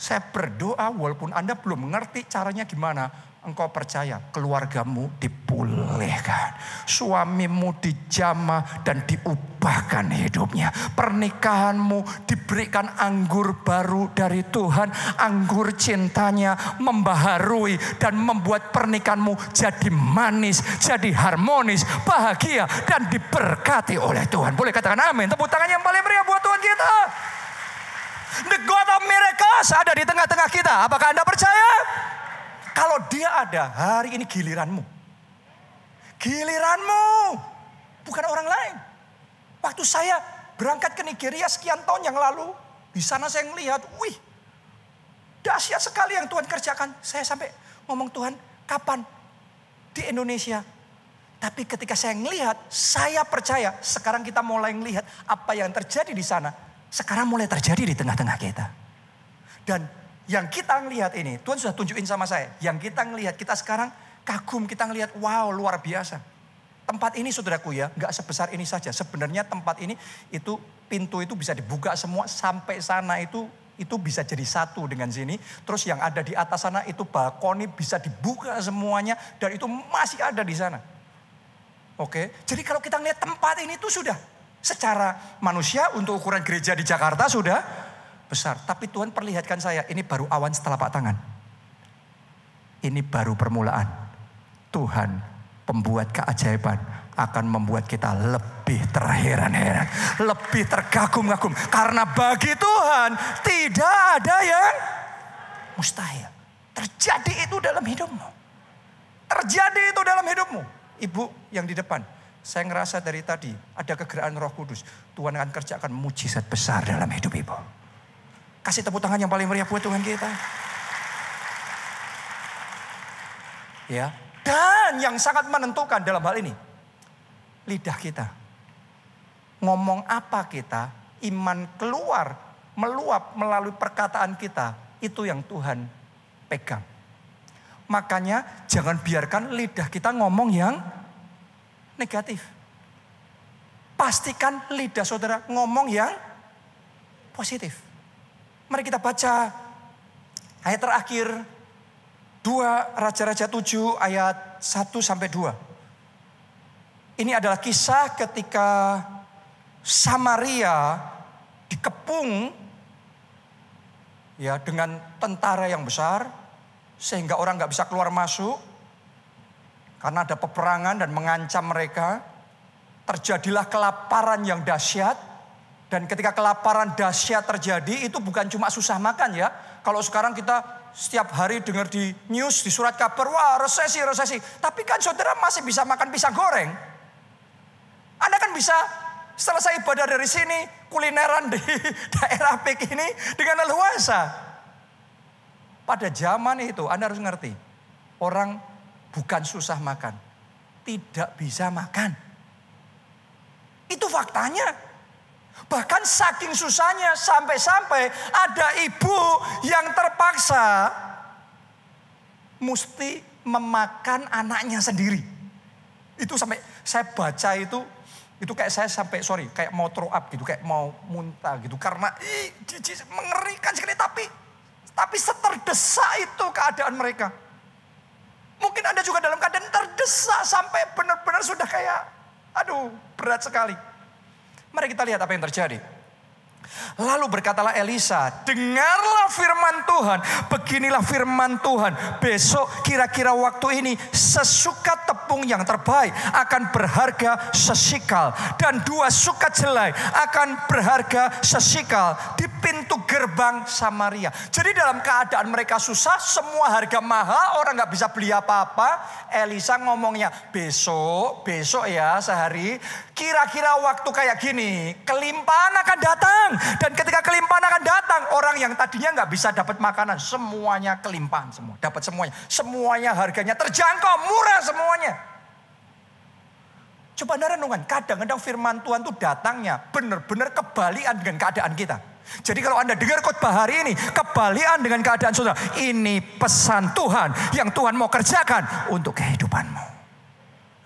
Saya berdoa walaupun Anda belum mengerti caranya gimana. Engkau percaya keluargamu dipulihkan. Suamimu dijamah dan diubahkan hidupnya. Pernikahanmu diberikan anggur baru dari Tuhan. Anggur cintanya membaharui dan membuat pernikahanmu jadi manis, jadi harmonis, bahagia dan diberkati oleh Tuhan. Boleh katakan amin. Tepuk tangan yang paling meriah buat Tuhan kita. The God of miracles ada di tengah-tengah kita. Apakah Anda percaya? Kalau dia ada, hari ini giliranmu. Giliranmu. Bukan orang lain. Waktu saya berangkat ke Nigeria sekian tahun yang lalu. Di sana saya melihat, wih. Dahsyat sekali yang Tuhan kerjakan. Saya sampai ngomong, Tuhan, kapan? Di Indonesia. Tapi ketika saya melihat, saya percaya. Sekarang kita mulai melihat apa yang terjadi di sana. Sekarang mulai terjadi di tengah-tengah kita. Dan yang kita ngelihat ini, Tuhan sudah tunjukin sama saya. Yang kita ngelihat, kita sekarang kagum, kita ngelihat, wow, luar biasa. Tempat ini saudaraku ya, gak sebesar ini saja. Sebenarnya tempat ini, itu pintu itu bisa dibuka semua sampai sana itu bisa jadi satu dengan sini. Terus yang ada di atas sana itu balkoni bisa dibuka semuanya. Dan itu masih ada di sana. Oke, jadi kalau kita ngelihat tempat ini itu sudah secara manusia untuk ukuran gereja di Jakarta sudah besar. Tapi Tuhan perlihatkan saya, ini baru awan setelapak tangan. Ini baru permulaan. Tuhan pembuat keajaiban akan membuat kita lebih terheran-heran. Lebih terkagum-kagum. Karena bagi Tuhan tidak ada yang mustahil. Terjadi itu dalam hidupmu. Terjadi itu dalam hidupmu. Ibu yang di depan. Saya ngerasa dari tadi ada kegeraan Roh Kudus. Tuhan akan kerjakan mujizat besar dalam hidup ibu. Kasih tepuk tangan yang paling meriah buat Tuhan kita. Ya. Dan yang sangat menentukan dalam hal ini. Lidah kita. Ngomong apa kita, iman keluar, meluap melalui perkataan kita. Itu yang Tuhan pegang. Makanya jangan biarkan lidah kita ngomong yang negatif. Pastikan lidah saudara ngomong yang positif. Mari kita baca ayat terakhir 2 Raja-Raja 7 ayat 1-2. Ini adalah kisah ketika Samaria dikepung ya dengan tentara yang besar sehingga orang nggak bisa keluar masuk. Karena ada peperangan dan mengancam mereka. Terjadilah kelaparan yang dahsyat. Dan ketika kelaparan dahsyat terjadi, itu bukan cuma susah makan ya. Kalau sekarang kita setiap hari dengar di news, di surat kabar, wah resesi. Tapi kan saudara masih bisa makan pisang goreng. Anda kan bisa selesai ibadah dari sini, kulineran di daerah PIK ini dengan leluasa. Pada zaman itu Anda harus ngerti. Orang bukan susah makan, tidak bisa makan. Itu faktanya. Bahkan saking susahnya sampai-sampai ada ibu yang terpaksa mesti memakan anaknya sendiri. Itu sampai saya baca itu kayak saya sampai kayak mau throw up gitu, kayak mau muntah gitu karena mengerikan sekali tapi seterdesak itu keadaan mereka. Mungkin Anda juga dalam keadaan terdesak sampai benar-benar sudah kayak, berat sekali. Mari kita lihat apa yang terjadi. Lalu berkatalah Elisa, dengarlah firman Tuhan, beginilah firman Tuhan. Besok kira-kira waktu ini sesukat tepung yang terbaik akan berharga sesikal. Dan 2 sukat jelai akan berharga sesikal. Di pintu pintu gerbang Samaria. Jadi dalam keadaan mereka susah, semua harga mahal, orang gak bisa beli apa-apa. Elisa ngomongnya, besok ya sehari. Kira-kira waktu kayak gini, kelimpahan akan datang. Dan ketika kelimpahan akan datang, orang yang tadinya gak bisa dapat makanan, semuanya kelimpahan semua. Dapat semuanya. Semuanya harganya terjangkau, murah semuanya. Coba Anda renungkan, kadang-kadang firman Tuhan itu datangnya benar-benar kebalikan dengan keadaan kita. Jadi kalau Anda dengar khotbah hari ini, kebalikan dengan keadaan saudara. Ini pesan Tuhan yang Tuhan mau kerjakan untuk kehidupanmu.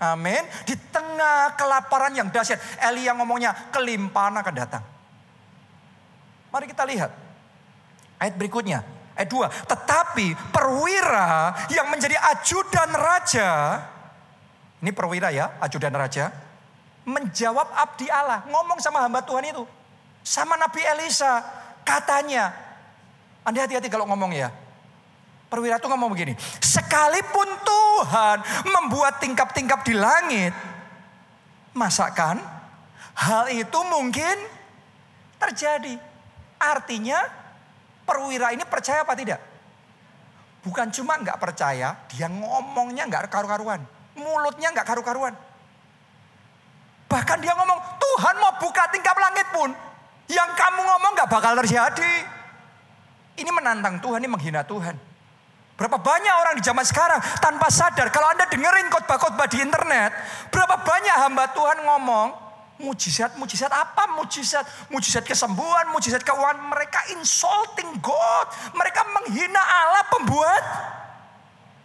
Amin. Di tengah kelaparan yang dahsyat, Elia ngomongnya kelimpahan akan datang. Mari kita lihat ayat berikutnya. Ayat 2. Tetapi perwira yang menjadi ajudan raja, ini perwira ya, ajudan raja, menjawab abdi Allah, ngomong sama hamba Tuhan itu, sama Nabi Elisa, katanya, Anda hati-hati kalau ngomong ya. Perwira itu ngomong begini, sekalipun Tuhan membuat tingkap-tingkap di langit, masakan hal itu mungkin terjadi. Artinya perwira ini percaya apa tidak? Bukan cuma nggak percaya, dia ngomongnya nggak karu-karuan. Mulutnya nggak karu-karuan. Bahkan dia ngomong, Tuhan mau buka tingkap langit pun, yang kamu ngomong nggak bakal terjadi. Ini menantang Tuhan, ini menghina Tuhan. Berapa banyak orang di zaman sekarang tanpa sadar, kalau Anda dengerin khotbah-khotbah di internet, berapa banyak hamba Tuhan ngomong, mujizat apa? Mujizat kesembuhan, mujizat keuangan. Mereka insulting God. Mereka menghina Allah pembuat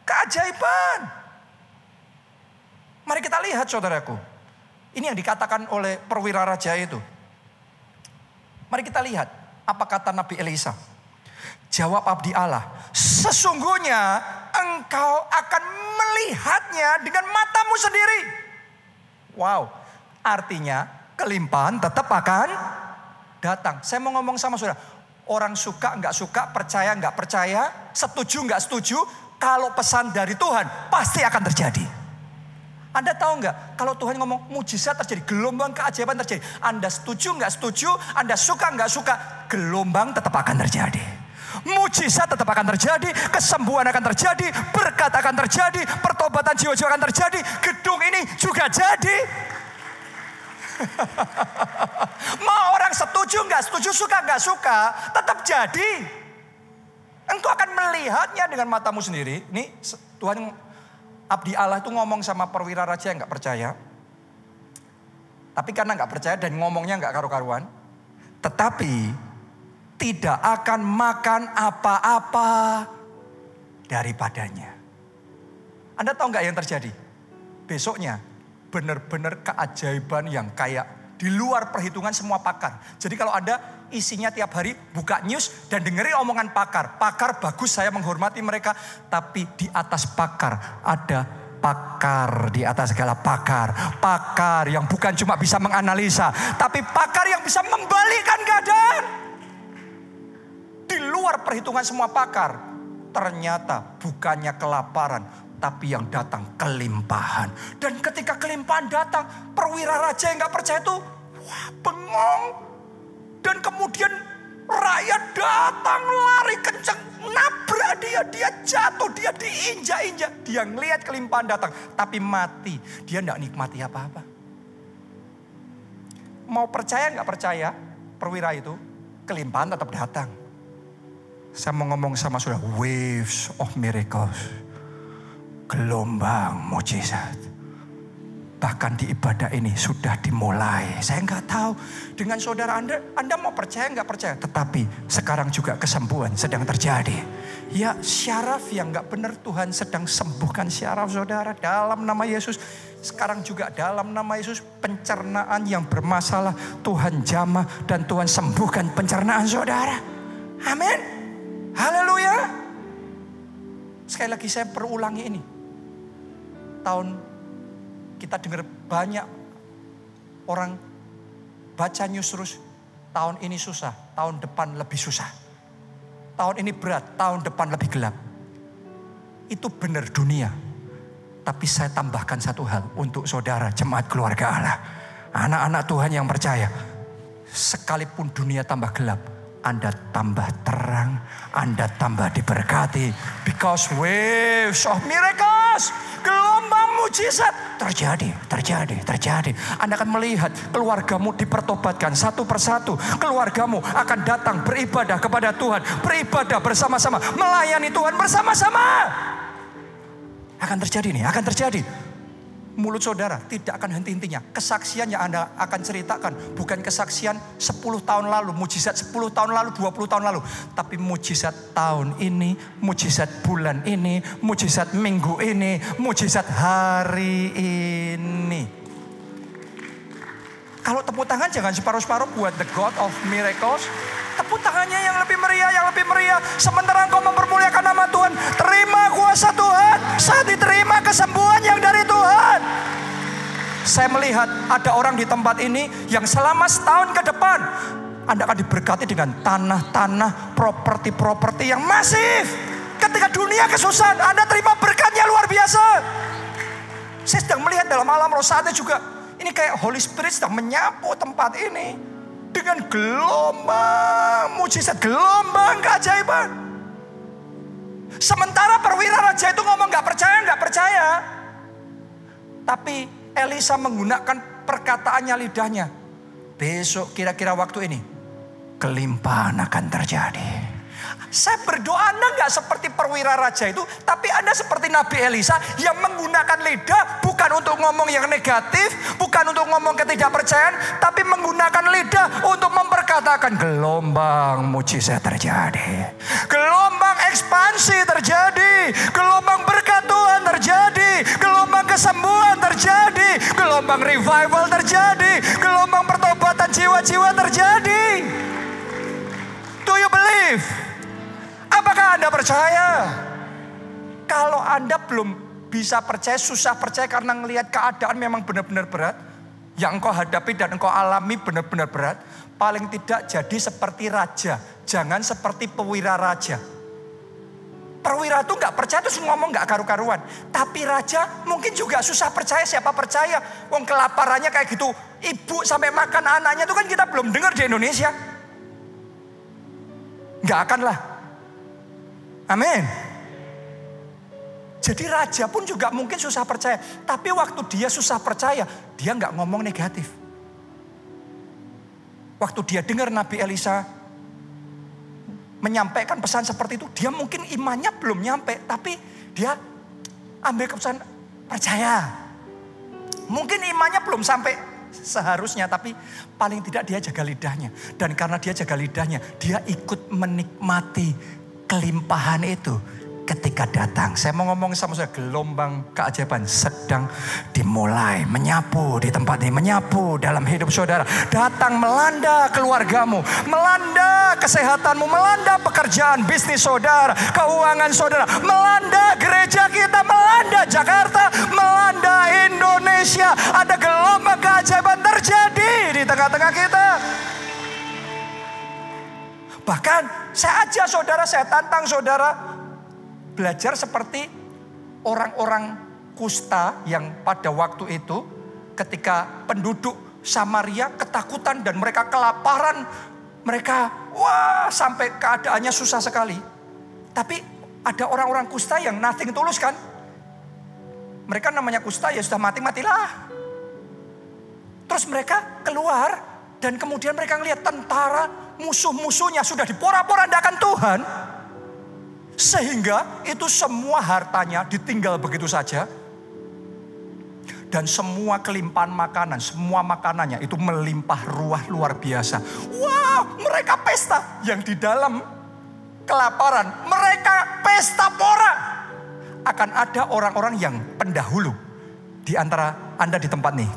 keajaiban. Mari kita lihat saudaraku. Ini yang dikatakan oleh perwira raja itu. Mari kita lihat apa kata Nabi Elisa. Jawab abdi Allah, sesungguhnya engkau akan melihatnya dengan matamu sendiri. Wow, artinya kelimpahan tetap akan datang. Saya mau ngomong sama saudara, orang suka nggak suka, percaya nggak percaya, setuju nggak setuju, kalau pesan dari Tuhan pasti akan terjadi. Anda tahu nggak, kalau Tuhan ngomong mujizat terjadi, gelombang keajaiban terjadi. Anda setuju nggak setuju, Anda suka nggak suka, gelombang tetap akan terjadi. Mujizat tetap akan terjadi, kesembuhan akan terjadi, berkat akan terjadi, pertobatan jiwa-jiwa akan terjadi, gedung ini juga jadi. Mau orang setuju nggak setuju, suka nggak suka, tetap jadi. Engkau akan melihatnya dengan matamu sendiri. Ini Tuhan, abdi Allah itu ngomong sama perwira raja yang gak percaya. Tapi karena gak percaya dan ngomongnya gak karu-karuan. Tetapi tidak akan makan apa-apa daripadanya. Anda tahu gak yang terjadi? Besoknya benar-benar keajaiban yang kayak di luar perhitungan semua pakar. Jadi kalau Anda isinya tiap hari buka news dan dengerin omongan pakar. Pakar bagus, saya menghormati mereka. Tapi di atas pakar ada pakar, di atas segala pakar. Pakar yang bukan cuma bisa menganalisa, tapi pakar yang bisa membalikkan keadaan. Di luar perhitungan semua pakar. Ternyata bukannya kelaparan, tapi yang datang kelimpahan. Dan ketika kelimpahan datang, perwira raja yang gak percaya itu bengong. Dan kemudian rakyat datang lari kenceng, nabrak dia jatuh, dia diinjak-injak. Dia ngelihat kelimpahan datang, tapi mati. Dia gak nikmati apa-apa. Mau percaya gak percaya, perwira itu, kelimpahan tetap datang. Saya mau ngomong sama saudara, waves of miracles. Gelombang mujizat. Bahkan di ibadah ini sudah dimulai. Saya nggak tahu dengan saudara Anda mau percaya nggak percaya. Tetapi sekarang juga kesembuhan sedang terjadi. Ya syaraf yang nggak benar Tuhan sedang sembuhkan syaraf saudara dalam nama Yesus. Sekarang juga dalam nama Yesus pencernaan yang bermasalah Tuhan jamah dan Tuhan sembuhkan pencernaan saudara. Amin. Haleluya. Sekali lagi saya perulangi ini. Tahun kita dengar banyak orang baca news terus. Tahun ini susah, tahun depan lebih susah. Tahun ini berat, tahun depan lebih gelap. Itu benar dunia. Tapi saya tambahkan satu hal untuk saudara jemaat keluarga Allah. Anak-anak Tuhan yang percaya. Sekalipun dunia tambah gelap, Anda tambah terang, Anda tambah diberkati. Because waves of miracles, gelombang mujizat terjadi. Anda akan melihat keluargamu dipertobatkan satu persatu. Keluargamu akan datang beribadah kepada Tuhan, beribadah bersama-sama, melayani Tuhan bersama-sama. Akan terjadi nih, akan terjadi. Mulut saudara tidak akan henti-hentinya. Kesaksian yang Anda akan ceritakan bukan kesaksian 10 tahun lalu, mujizat 10 tahun lalu, 20 tahun lalu. Tapi mujizat tahun ini, mujizat bulan ini, mujizat minggu ini, mujizat hari ini. Kalau tepuk tangan jangan separuh-separuh buat the God of Miracles. Tepuk tangannya yang lebih meriah. Sementara engkau mempermuliakan nama Tuhan, terima kuasa Tuhan. Saat diterima kesembuhan yang dari Tuhan. Saya melihat ada orang di tempat ini yang selama setahun ke depan Anda akan diberkati dengan tanah-tanah, properti-properti yang masif. Ketika dunia kesusahan, Anda terima berkatnya luar biasa. Saya sedang melihat dalam alam roh saatnya juga. Ini kayak Holy Spirit sedang menyapu tempat ini. Dengan gelombang mujizat, gelombang keajaiban. Sementara perwira raja itu ngomong gak percaya. Tapi Elisa menggunakan perkataannya lidahnya. Besok kira-kira waktu ini, kelimpahan akan terjadi. Saya berdoa Anda gak seperti perwira raja itu, tapi Anda seperti Nabi Elisa yang menggunakan lidah bukan untuk ngomong yang negatif, bukan untuk ngomong ketidakpercayaan, tapi menggunakan lidah untuk memperkatakan gelombang mujizat terjadi. Gelombang ekspansi terjadi, gelombang berkat Tuhan terjadi, gelombang kesembuhan terjadi, gelombang revival terjadi, gelombang pertobatan jiwa-jiwa terjadi. Do you believe? Apakah Anda percaya? Kalau Anda belum bisa percaya, susah percaya karena ngelihat keadaan memang benar-benar berat. Yang engkau hadapi dan engkau alami benar-benar berat. Paling tidak jadi seperti raja. Jangan seperti pewira raja. Perwira itu gak percaya terus ngomong gak karu-karuan. Tapi raja mungkin juga susah percaya. Siapa percaya? Wong kelaparannya kayak gitu. Ibu sampai makan anaknya itu kan kita belum dengar di Indonesia. Gak akan lah. Amin. Jadi raja pun juga mungkin susah percaya. Tapi waktu dia susah percaya, dia gak ngomong negatif. Waktu dia dengar Nabi Elisa menyampaikan pesan seperti itu, dia mungkin imannya belum nyampe. Tapi dia ambil keputusan percaya. Mungkin imannya belum sampai seharusnya, tapi paling tidak dia jaga lidahnya. Dan karena dia jaga lidahnya, dia ikut menikmati kelimpahan itu ketika datang. Saya mau ngomong sama saya, gelombang keajaiban sedang dimulai. Menyapu di tempat ini, menyapu dalam hidup saudara. Datang melanda keluargamu, melanda kesehatanmu, melanda pekerjaan bisnis saudara, keuangan saudara, melanda gereja kita, melanda Jakarta, melanda Indonesia. Ada gelombang keajaiban terjadi di tengah-tengah kita. Bahkan saya ajak saudara, saya tantang saudara belajar seperti orang-orang kusta yang pada waktu itu ketika penduduk Samaria ketakutan dan mereka kelaparan. Mereka sampai keadaannya susah sekali. Tapi ada orang-orang kusta yang nothing tulus kan. Mereka namanya kusta ya sudah mati-matilah. Terus mereka keluar dan kemudian mereka ngelihat tentara musuh-musuhnya sudah diporak-porandakan Tuhan. Sehingga itu semua hartanya ditinggal begitu saja. Dan semua kelimpahan makanan, semua makanannya itu melimpah ruah luar biasa. Wah, mereka pesta. Yang di dalam kelaparan, mereka pesta pora. Akan ada orang-orang yang pendahulu. Di antara Anda di tempat nih.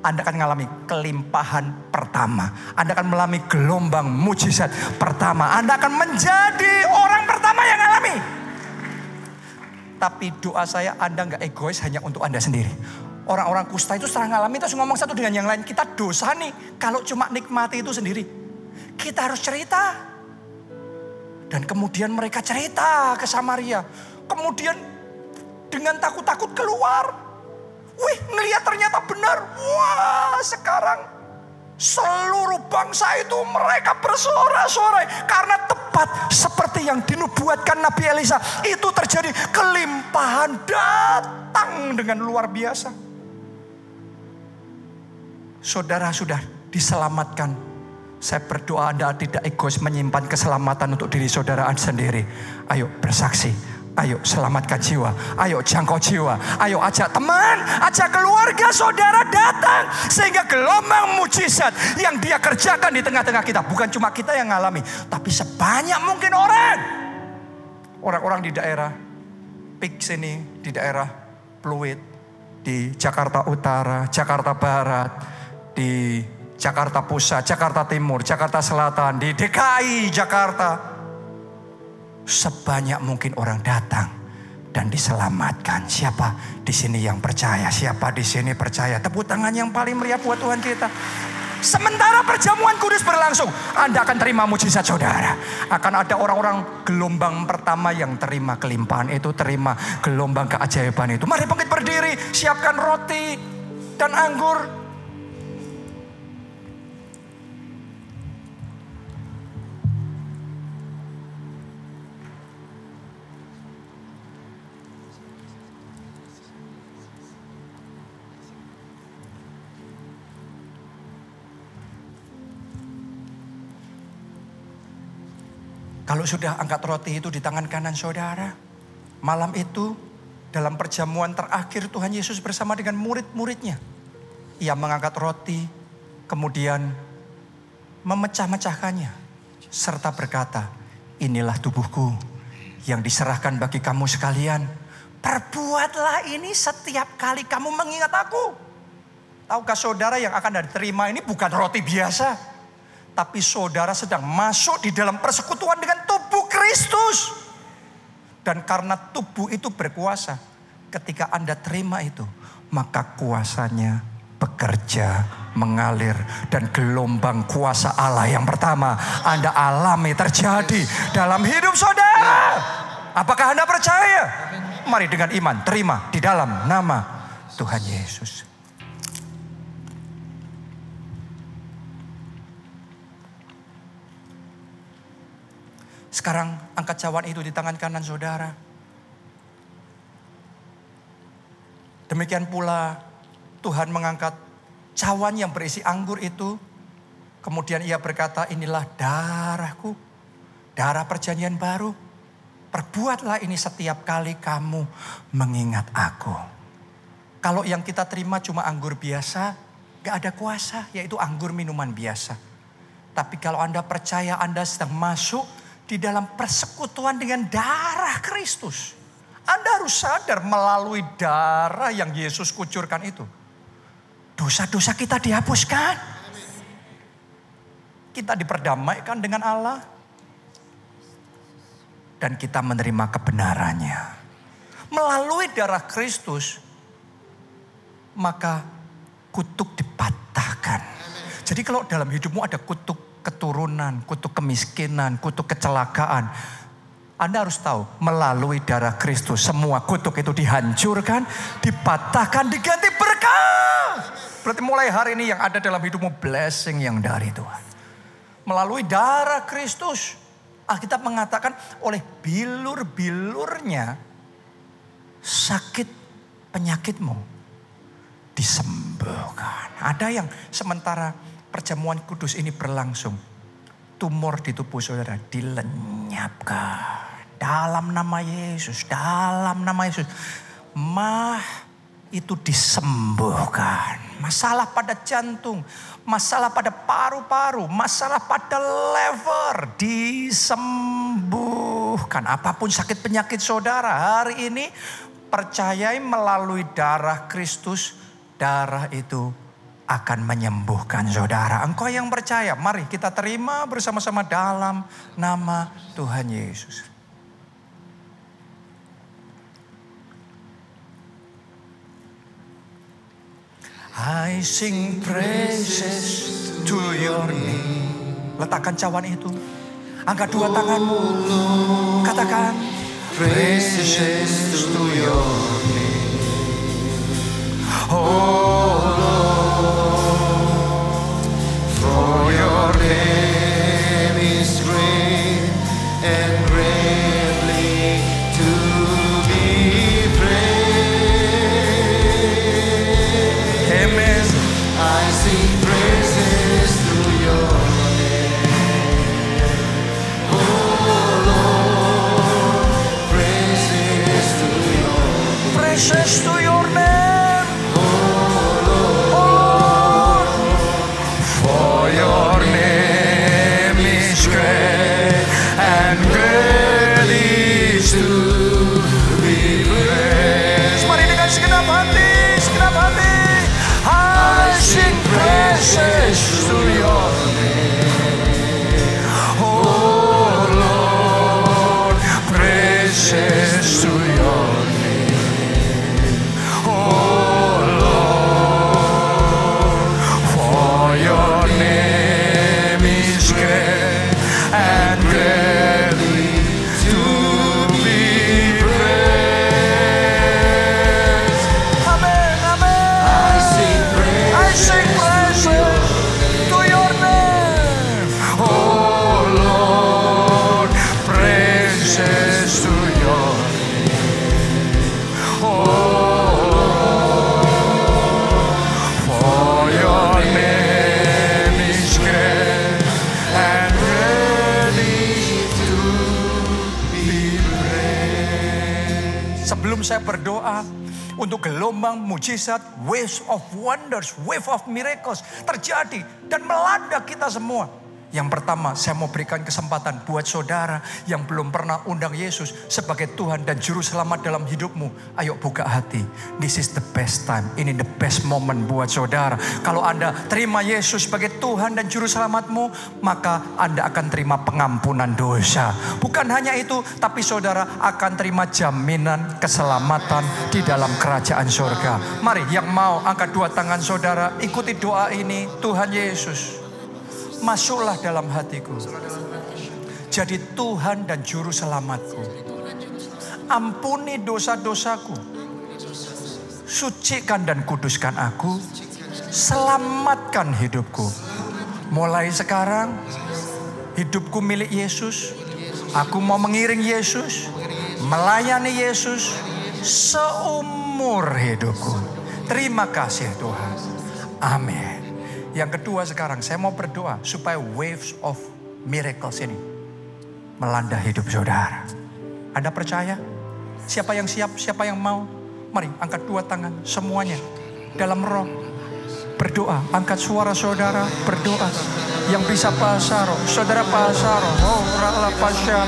Anda akan mengalami kelimpahan pertama. Anda akan mengalami gelombang mujizat pertama. Anda akan menjadi orang pertama yang alami. Tapi doa saya Anda gak egois hanya untuk Anda sendiri. Orang-orang kusta itu setelah ngalami terus ngomong satu dengan yang lain. Kita dosa nih kalau cuma nikmati itu sendiri. Kita harus cerita. Dan kemudian mereka cerita ke Samaria. Kemudian dengan takut-takut keluar. Wih, ngelihat ternyata benar. Wah, sekarang Seluruh bangsa itu mereka bersorak-sorai. Karena tepat seperti yang dinubuatkan Nabi Elisa. Itu terjadi, kelimpahan datang dengan luar biasa. Saudara sudah diselamatkan. Saya berdoa Anda tidak egois menyimpan keselamatan untuk diri saudara sendiri. Ayo bersaksi, ayo selamatkan jiwa, ayo jangkau jiwa, ayo ajak teman, ajak keluarga saudara datang. Sehingga gelombang mujizat yang dia kerjakan di tengah-tengah kita, bukan cuma kita yang ngalami, tapi sebanyak mungkin orang. Orang-orang di daerah Pik sini, di daerah Pluit, di Jakarta Utara, Jakarta Barat, di Jakarta Pusat, Jakarta Timur, Jakarta Selatan, di DKI Jakarta. Sebanyak mungkin orang datang dan diselamatkan. Siapa di sini yang percaya? Siapa di sini percaya? Tepuk tangan yang paling meriah buat Tuhan kita. Sementara perjamuan kudus berlangsung, Anda akan terima mujizat saudara. Akan ada orang-orang gelombang pertama yang terima kelimpahan itu, terima gelombang keajaiban itu. Mari bangkit berdiri, siapkan roti dan anggur. Kalau sudah angkat roti itu di tangan kanan saudara, malam itu dalam perjamuan terakhir Tuhan Yesus bersama dengan murid-muridnya. Ia mengangkat roti, kemudian memecah-mecahkannya, serta berkata, inilah tubuhku yang diserahkan bagi kamu sekalian. Perbuatlah ini setiap kali kamu mengingat aku. Tahukah saudara yang akan diterima ini bukan roti biasa. Tapi saudara sedang masuk di dalam persekutuan dengan tubuh Kristus. Dan karena tubuh itu berkuasa, ketika Anda terima itu, maka kuasanya bekerja, mengalir. Dan gelombang kuasa Allah yang pertama Anda alami terjadi dalam hidup saudara. Apakah Anda percaya? Mari dengan iman terima di dalam nama Tuhan Yesus. Sekarang angkat cawan itu di tangan kanan saudara. Demikian pula Tuhan mengangkat cawan yang berisi anggur itu. Kemudian ia berkata, inilah darahku, darah perjanjian baru. Perbuatlah ini setiap kali kamu mengingat aku. Kalau yang kita terima cuma anggur biasa, gak ada kuasa, yaitu anggur minuman biasa. Tapi kalau Anda percaya Anda sedang masuk di dalam persekutuan dengan darah Kristus. Anda harus sadar melalui darah yang Yesus kucurkan itu, dosa-dosa kita dihapuskan. Kita diperdamaikan dengan Allah. Dan kita menerima kebenarannya. Melalui darah Kristus, maka kutuk dipatahkan. Jadi kalau dalam hidupmu ada kutuk keturunan, kutuk kemiskinan, kutuk kecelakaan, Anda harus tahu melalui darah Kristus semua kutuk itu dihancurkan, dipatahkan, diganti berkah. Berarti mulai hari ini yang ada dalam hidupmu blessing yang dari Tuhan. Melalui darah Kristus, Alkitab mengatakan oleh bilur-bilurnya sakit penyakitmu disembuhkan. Ada yang sementara perjamuan kudus ini berlangsung, tumor di tubuh saudara dilenyapkan dalam nama Yesus, dalam nama Yesus. Itu disembuhkan. Masalah pada jantung, masalah pada paru-paru, masalah pada lever disembuhkan. Apapun sakit penyakit saudara hari ini, percayai melalui darah Kristus, darah itu akan menyembuhkan saudara. Engkau yang percaya, mari kita terima bersama-sama dalam nama Tuhan Yesus. I sing praises to your name. Letakkan cawan itu. Angkat dua tanganmu. Katakan praises to your name. Oh Lord, your name is great and greatly to be praised. Amen. I sing praises to your name. Oh Lord, praises to your name. Praises to your name. Your name is great and greatly to be praised. Mari dengan segenap hati, I sing praises to your name. Oh Lord, praises to your name. Oh Lord, for your name is great and greatly to be praised. Amen, amen. I sing praises to your name. Oh Lord, praises to your name. Oh Lord, for your name is great and ready to be praised. Sebelum saya berdoa untuk gelombang mujizat, waves of wonders, wave of miracles terjadi dan melanda kita semua. Yang pertama, saya mau berikan kesempatan buat saudara yang belum pernah undang Yesus sebagai Tuhan dan Juru Selamat dalam hidupmu. Ayo buka hati. This is the best time. Ini the best moment buat saudara. Kalau Anda terima Yesus sebagai Tuhan dan Juru Selamatmu, maka Anda akan terima pengampunan dosa. Bukan hanya itu, tapi saudara akan terima jaminan keselamatan di dalam kerajaan surga. Mari yang mau angkat dua tangan saudara, ikuti doa ini. Tuhan Yesus, masuklah dalam hatiku. Jadi Tuhan dan Juru Selamatku. Ampuni dosa-dosaku. Sucikan dan kuduskan aku. Selamatkan hidupku. Mulai sekarang, hidupku milik Yesus. Aku mau mengiring Yesus. Melayani Yesus seumur hidupku. Terima kasih Tuhan. Amin. Yang kedua sekarang saya mau berdoa supaya waves of miracles ini melanda hidup saudara. Anda percaya? Siapa yang siap? Siapa yang mau? Mari angkat dua tangan semuanya dalam roh. Berdoa, angkat suara saudara, berdoa. Yang bisa bahasa roh, saudara bahasa roh. Oh, rala pasya.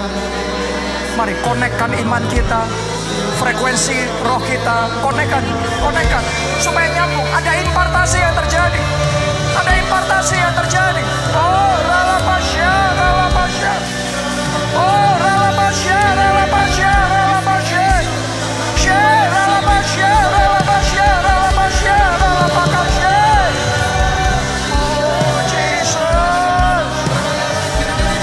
Mari konekkan iman kita, frekuensi roh kita, konekkan supaya nyambung. Ada impartasi yang terjadi. Ada impartasi yang terjadi. Oh, rala pasya, rala pasya. Oh, rala pasya, rala pasya, rala pasya. Rala pasya, rala pasya, rala pasya, rala pasya. Oh, Jesus.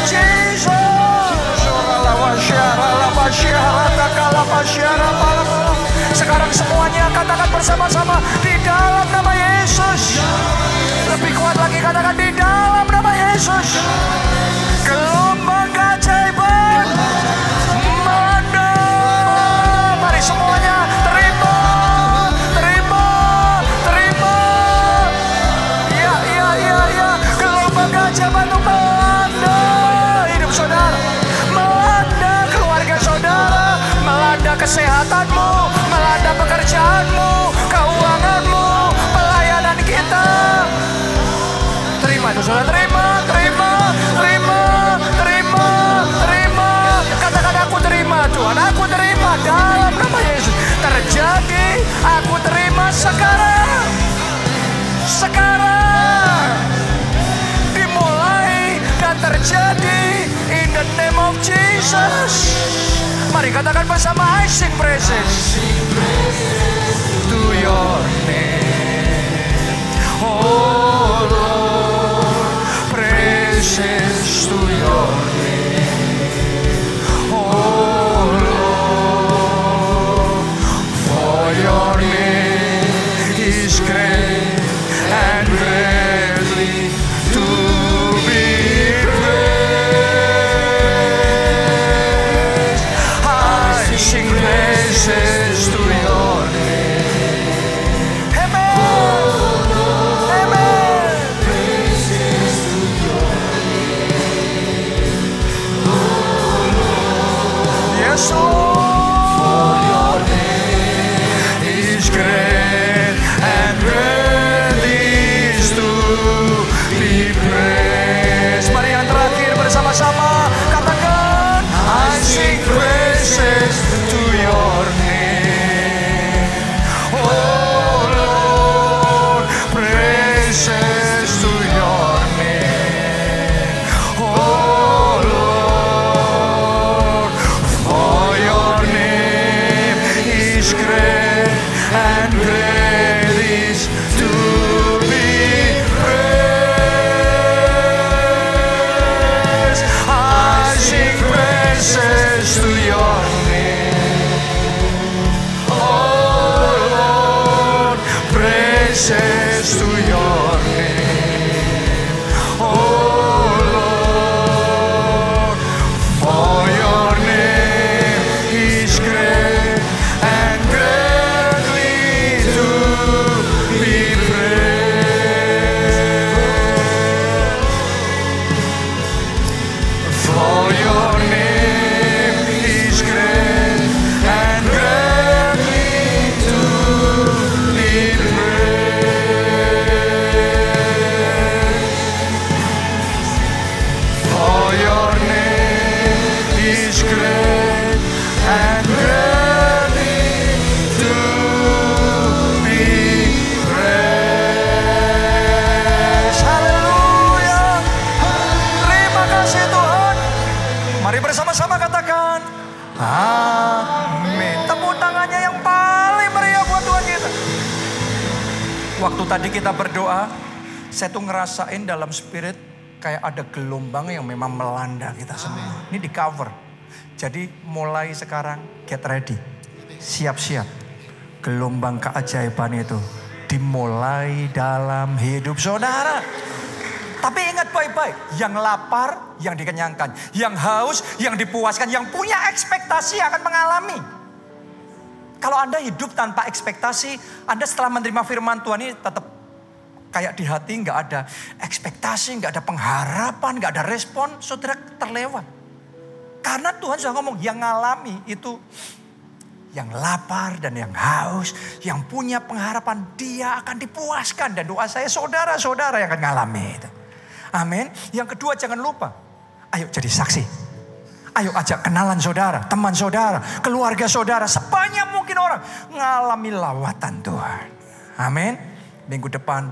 Jesus. Rala pasya, rala pasya, rala pasya, rala. Sekarang semuanya katakan bersama-sama di dalam nama Yesus. Lebih kuat lagi katakan di dalam nama Yesus. Gelombang keajaiban melanda. Mari semuanya terima. Ya. Gelombang keajaiban itu melanda hidup saudara. Melanda keluarga saudara. Melanda kesehatanmu. Melanda pekerjaanmu. Keuanganmu. Pelayanan kita. Terima itu saudara, terima. Katakan aku terima Tuhan, aku terima dalam nama Yesus. Terjadi, aku terima sekarang. Dimulai dan terjadi in the name of Jesus. Mari katakan bersama, I sing praises to your name. Oh Lord, praises to your name. Oh Lord, for your name is great and greatly to be is great and greatly to be praised. Haleluya. Terima kasih Tuhan. Mari bersama-sama katakan amin. Tepuk tangannya yang paling meriah buat Tuhan kita. Waktu tadi kita berdoa, saya tuh ngerasain dalam spirit kayak ada gelombang yang memang melanda kita semua. Ini di cover. Jadi mulai sekarang get ready. Siap-siap. Gelombang keajaiban itu dimulai dalam hidup saudara. Tapi ingat baik-baik, yang lapar, yang dikenyangkan, yang haus, yang dipuaskan, yang punya ekspektasi akan mengalami. Kalau Anda hidup tanpa ekspektasi, Anda setelah menerima firman Tuhan ini tetap kayak di hati nggak ada ekspektasi, nggak ada pengharapan, nggak ada respon, saudara terlewat. Karena Tuhan sudah ngomong, yang ngalami itu yang lapar dan yang haus, yang punya pengharapan, dia akan dipuaskan. Dan doa saya saudara-saudara yang akan ngalami itu. Amin. Yang kedua jangan lupa, ayo jadi saksi. Ayo ajak kenalan saudara, teman saudara, keluarga saudara, sebanyak mungkin orang ngalami lawatan Tuhan. Amin. Minggu depan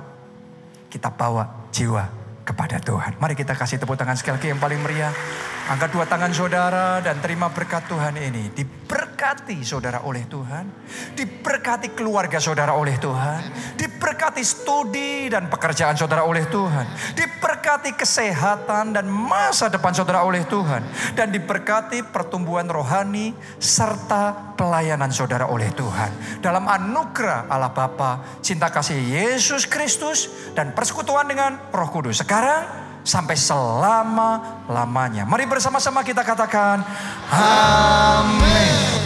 kita bawa jiwa kepada Tuhan. Mari kita kasih tepuk tangan sekali lagi yang paling meriah. Angkat dua tangan saudara dan terima berkat Tuhan ini. Diberkati saudara oleh Tuhan. Diberkati keluarga saudara oleh Tuhan. Diberkati studi dan pekerjaan saudara oleh Tuhan. Diberkati kesehatan dan masa depan saudara oleh Tuhan. Dan diberkati pertumbuhan rohani serta pelayanan saudara oleh Tuhan. Dalam anugerah Allah Bapa, cinta kasih Yesus Kristus dan persekutuan dengan Roh Kudus. Sekarang sampai selama-lamanya. Mari bersama-sama kita katakan amin.